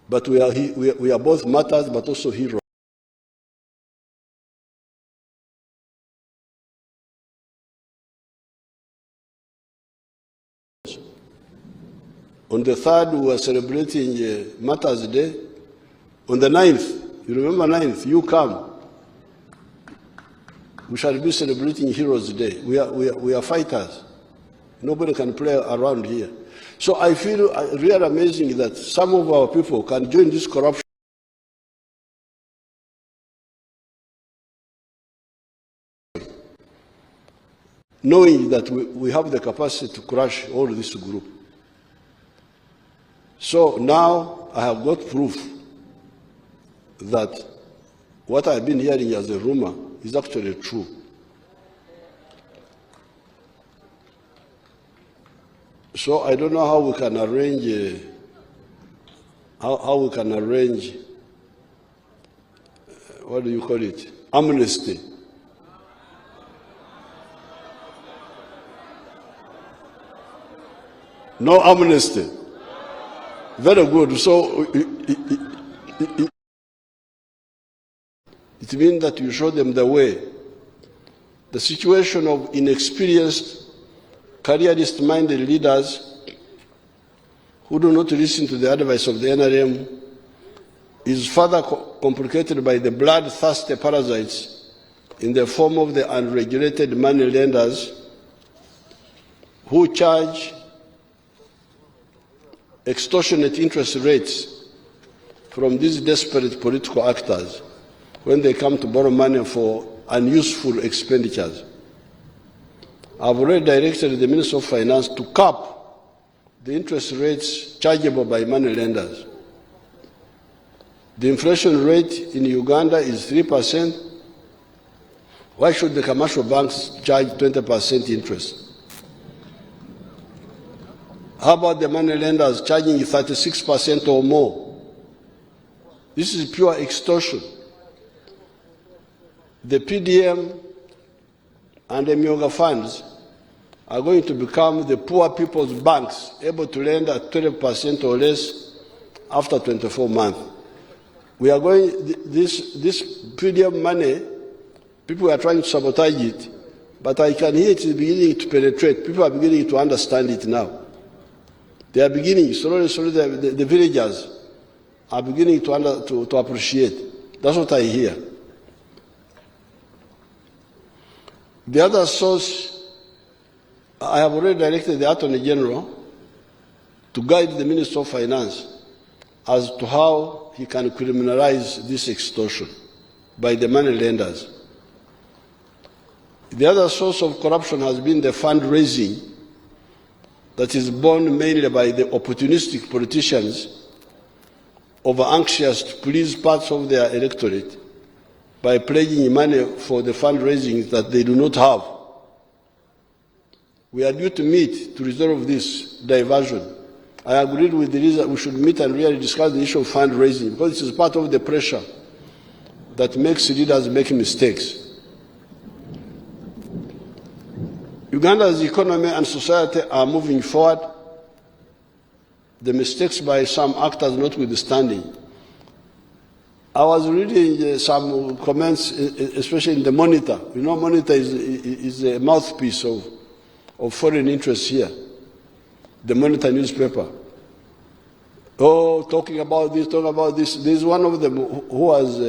But we are both martyrs, but also heroes. On the 3rd, we are celebrating Martyrs Day. On the 9th, you remember 9th, you come. We shall be celebrating Heroes Day. We are fighters. Nobody can play around here. So I feel really amazing that some of our people can join this corruption. knowing that we have the capacity to crush all this group. So now I have got proof that what I've been hearing as a rumor is actually true. So I don't know how we can arrange, what do you call it, amnesty. No amnesty. Very good. So it means that you show them the way. The situation of inexperienced, careerist-minded leaders who do not listen to the advice of the NRM is further complicated by the bloodthirsty parasites in the form of the unregulated money lenders who charge extortionate interest rates from these desperate political actors when they come to borrow money for unuseful expenditures. I've already directed the Minister of Finance to cap the interest rates chargeable by money lenders. The inflation rate in Uganda is 3%. Why should the commercial banks charge 20% interest? How about the money lenders charging 36% or more? This is pure extortion. The PDM and the Myoga funds are going to become the poor people's banks, able to lend at 12% or less after 24 months. We are going, this PDM money, people are trying to sabotage it, but I can hear it is beginning to penetrate. People are beginning to understand it now. They are beginning, slowly, the villagers are beginning to appreciate. That's what I hear. The other source, I have already directed the Attorney General to guide the Minister of Finance as to how he can criminalize this extortion by the money lenders. The other source of corruption has been the fundraising that is borne mainly by the opportunistic politicians over-anxious to please parts of their electorate by pledging money for the fundraising that they do not have. We are due to meet to resolve this diversion. I agreed with the leaders that we should meet and really discuss the issue of fundraising because it is part of the pressure that makes leaders make mistakes. Uganda's economy and society are moving forward, the mistakes by some actors notwithstanding. I was reading some comments, especially in the Monitor. You know, Monitor is a mouthpiece of foreign interests here, the Monitor newspaper. Oh, talking about this, talking about this. There's one of them who was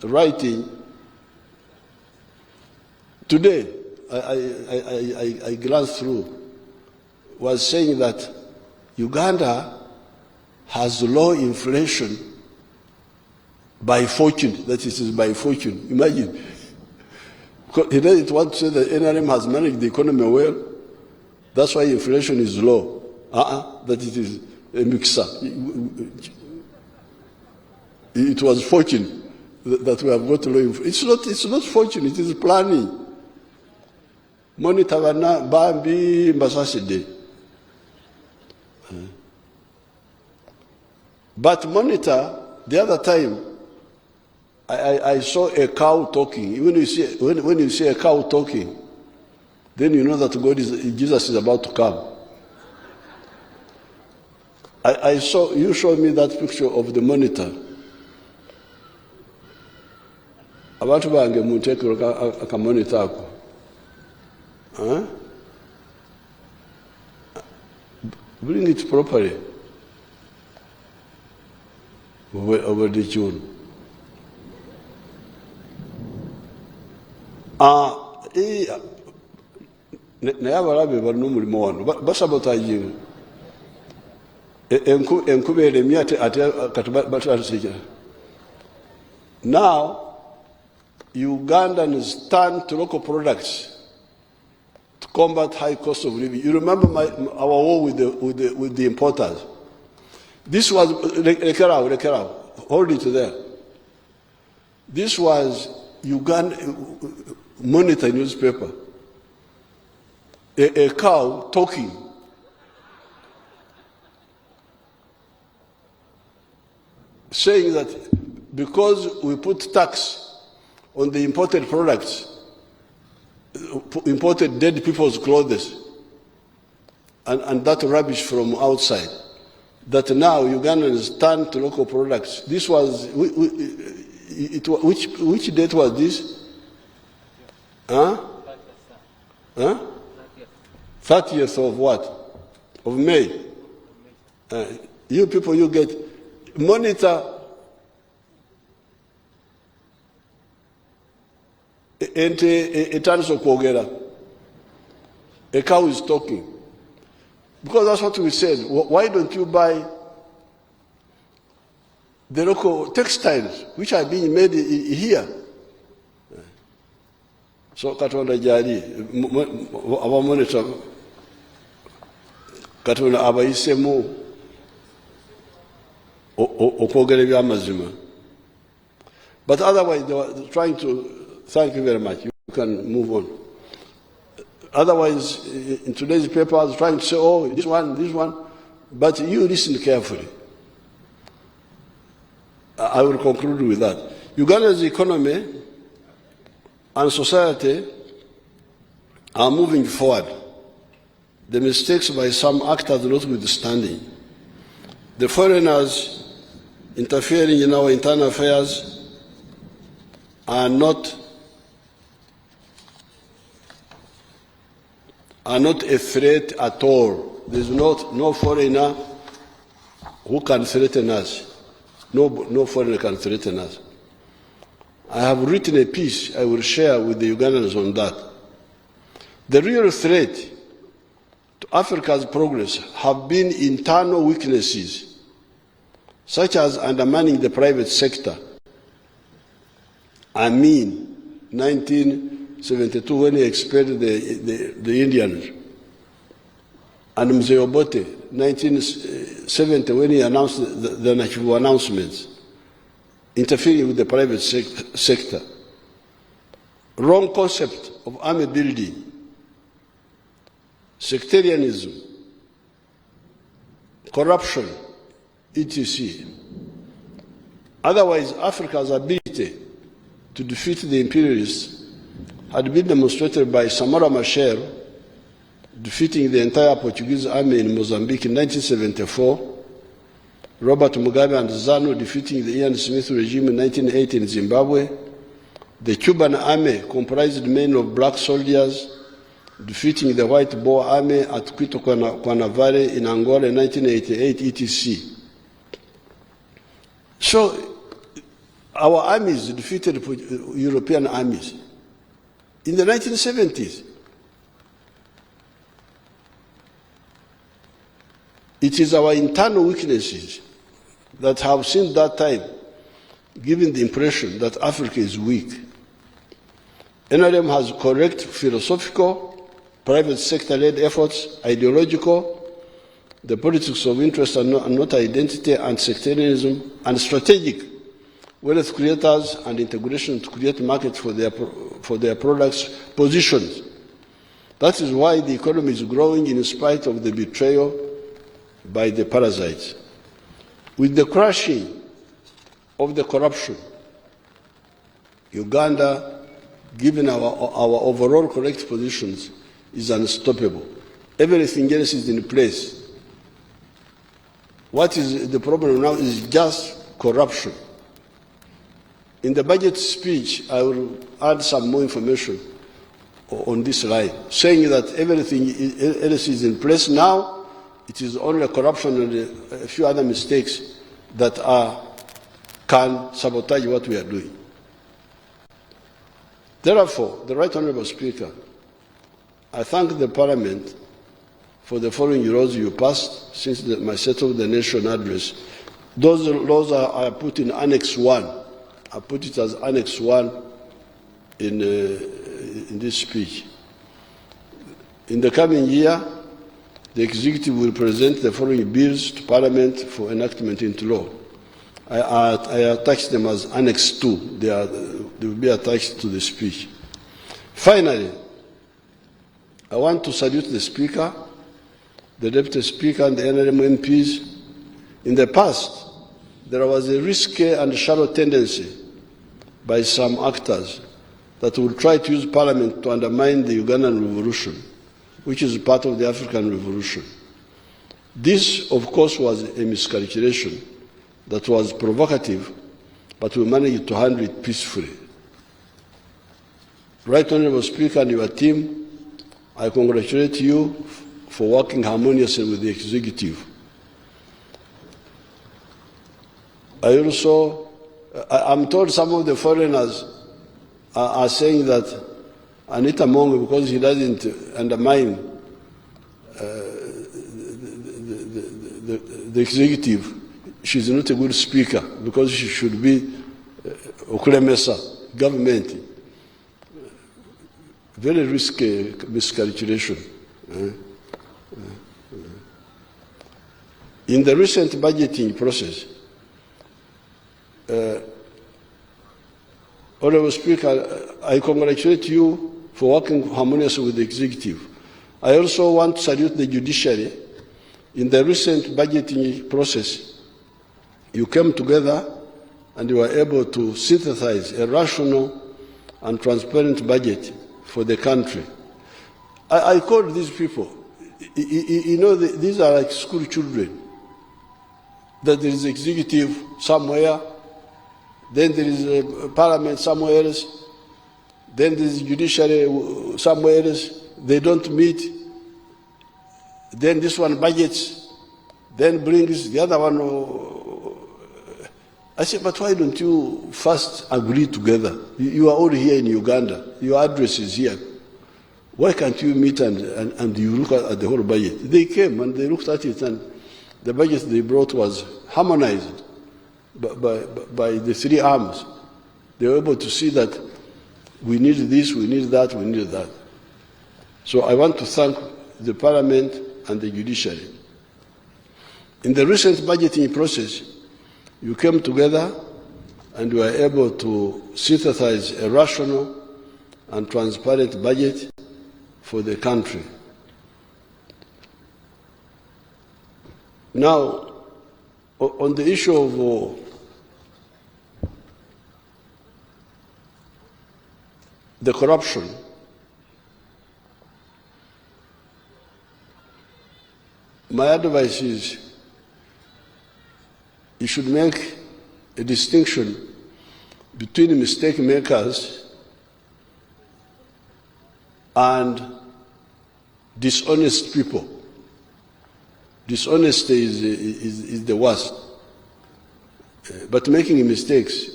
writing today. I glanced through, was saying that Uganda has low inflation by fortune. That is by fortune. Imagine. He doesn't want to say that NRM has managed the economy well. That's why inflation is low. That it is a mixer. It was fortune that we have got low inflation. It's not fortune, it is planning. Monitor Bambi Mbasaside. But Monitor, the other time, I saw a cow talking. When you see a cow talking, then you know that Jesus is about to come. You showed me that picture of the Monitor. Abantu bange muntekero akamonitor ako. Bring it properly over the tune. Naye abalabe balina omulimo wano basabotaginga enkuba eremye ate kati batandika. Now Ugandans turn to local products to combat high cost of living. You remember our war with the importers. This was Rekerau, hold it there. This was Uganda Monitor newspaper. A cow talking. Saying that because we put tax on the imported products, imported dead people's clothes, and that rubbish from outside, that now Ugandans turn to local products. This was, which date was this? Huh? 30th of what? Of May. You people, you get Monitor a chance of kwogera. A cow is talking. Because that's what we said. Why don't you buy the local textiles which are being made here? So Katonda jali aba monitor Katonda abayisemu okwogera ebyamazima. But otherwise they were trying to. Thank you very much. You can move on. Otherwise, in today's paper, I was trying to say, oh, this one. But you listen carefully. I will conclude with that. Uganda's economy and society are moving forward. The mistakes by some actors notwithstanding. The foreigners interfering in our internal affairs are not a threat at all. There's no foreigner who can threaten us. No foreigner can threaten us. I have written a piece I will share with the Ugandans on that. The real threat to Africa's progress have been internal weaknesses, such as undermining the private sector. I mean, 1972 when he expelled the Indians, and Museveni, 1970 when he announced the Nachivu announcements, interfering with the private sector. Wrong concept of army building, sectarianism, corruption, etc. Otherwise, Africa's ability to defeat the imperialists had been demonstrated by Samora Machel defeating the entire Portuguese army in Mozambique in 1974, Robert Mugabe and ZANU defeating the Ian Smith regime in 1980 in Zimbabwe, the Cuban army comprised mainly of black soldiers defeating the White Boer army at Quito Cuanavale in Angola in 1988, etc. So our armies defeated European armies in the 1970s. It is our internal weaknesses that have since that time given the impression that Africa is weak. NRM has correct philosophical, private sector-led efforts, ideological, the politics of interest and not identity, and sectarianism, and strategic wealth creators and integration to create markets for their products positions. That is why the economy is growing in spite of the betrayal by the parasites. With the crushing of the corruption, Uganda, given our overall correct positions, is unstoppable. Everything else is in place. What is the problem now is just corruption. In the budget speech, I will add some more information on this line, saying that everything else is in place now. It is only corruption and a few other mistakes that can sabotage what we are doing. Therefore, the Right Honourable Speaker, I thank the Parliament for the following laws you passed since my State of the Nation address. Those laws are put in Annex 1. I put it as Annex 1 in this speech. In the coming year, the executive will present the following bills to Parliament for enactment into law. I attached them as Annex 2. They will be attached to the speech. Finally, I want to salute the Speaker, the Deputy Speaker, and the NRM MPs. In the past, there was a risky and shallow tendency by some actors that would try to use Parliament to undermine the Ugandan revolution, which is part of the African revolution. This, of course, was a miscalculation that was provocative, but we managed to handle it peacefully. Right Honourable Speaker and your team, I congratulate you for working harmoniously with the executive. I'm told some of the foreigners are saying that Anita Mongo, because he doesn't undermine the executive, she's not a good speaker, because she should be Okulemesa, government. Very risky miscalculation. In the recent budgeting process, Honourable Speaker, I congratulate you for working harmoniously with the executive. I also want to salute the judiciary. In the recent budgeting process, you came together and you were able to synthesize a rational and transparent budget for the country. I called these people. You know, these are like school children. That there is executive somewhere, then there is a parliament somewhere else, then there is judiciary somewhere else. They don't meet. Then this one budgets, then brings the other one. I said, but why don't you first agree together? You are all here in Uganda. Your address is here. Why can't you meet and you look at the whole budget? They came and they looked at it, and the budget they brought was harmonized by the three arms. They were able to see that we need this, we need that, we need that. So I want to thank the Parliament and the judiciary. In the recent budgeting process, you came together and were able to synthesize a rational and transparent budget for the country. Now, on the issue of the corruption, my advice is you should make a distinction between mistake makers and dishonest people. Dishonesty is the worst. But making mistakes,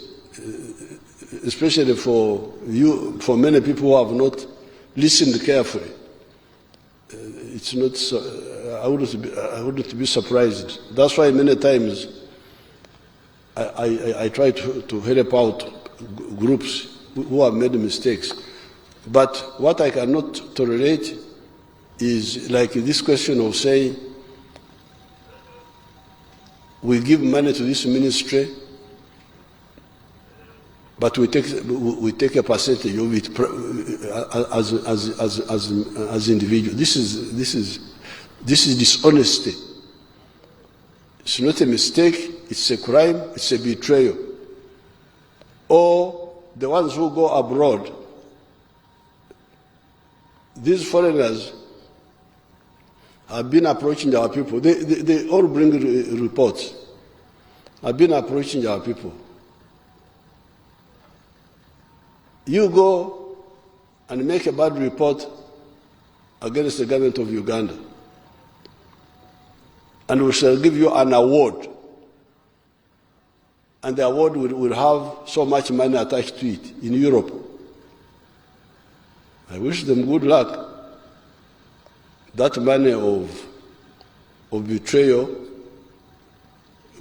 especially for many people who have not listened carefully, it's not. I wouldn't be surprised. That's why many times I try to help out groups who have made mistakes. But what I cannot tolerate is like this question of saying, we give money to this ministry, but we take a percentage of it as individuals. This is dishonesty. It's not a mistake. It's a crime. It's a betrayal. Or the ones who go abroad. These foreigners have been approaching our people. They all bring reports. Have been approaching our people. You go and make a bad report against the government of Uganda, and we shall give you an award. And the award will have so much money attached to it in Europe. I wish them good luck. That money of betrayal,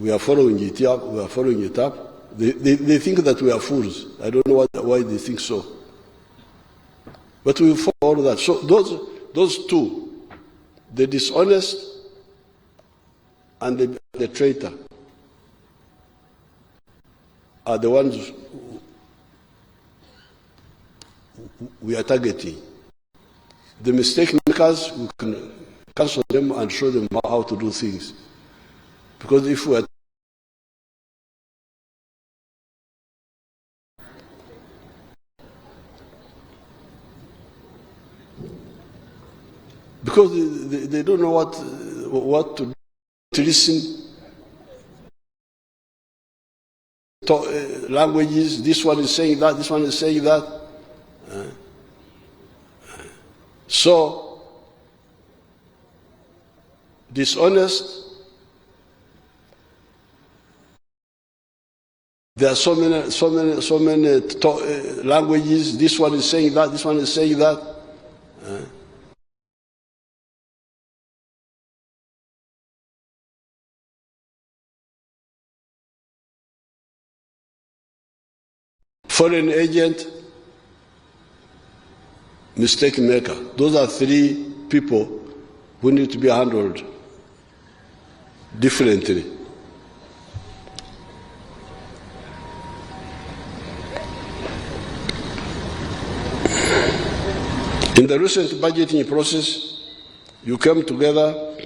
we are following it up. We are following it up. They think that we are fools. I don't know why they think so. But we follow all that. So those two, the dishonest and the traitor, are the ones we are targeting. The mistake makers, we can cancel them and show them how to do things. Because if we are because they don't know what to do, to listen to languages. This one is saying that, this one is saying that. So dishonest. There are so many languages. This one is saying that, this one is saying that. Foreign agent, mistake maker. Those are three people who need to be handled differently. In the recent budgeting process, you came together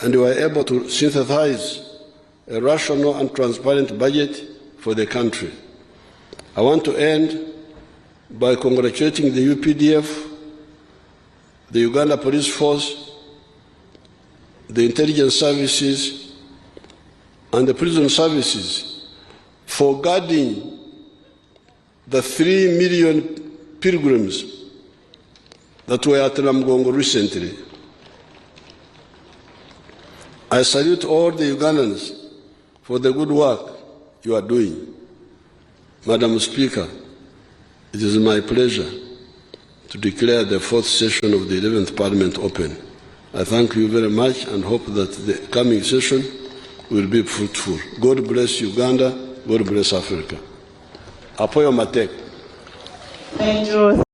and you were able to synthesize a rational and transparent budget for the country. I want to end by congratulating the UPDF, the Uganda Police Force, the intelligence services, and the prison services for guarding the 3 million pilgrims that were at Namgongo recently. I salute all the Ugandans for the good work you are doing. Madam Speaker, it is my pleasure to declare the 4th session of the 11th Parliament open. I thank you very much and hope that the coming session will be fruitful. God bless Uganda. God bless Africa. Apoyo Matek. Thank you.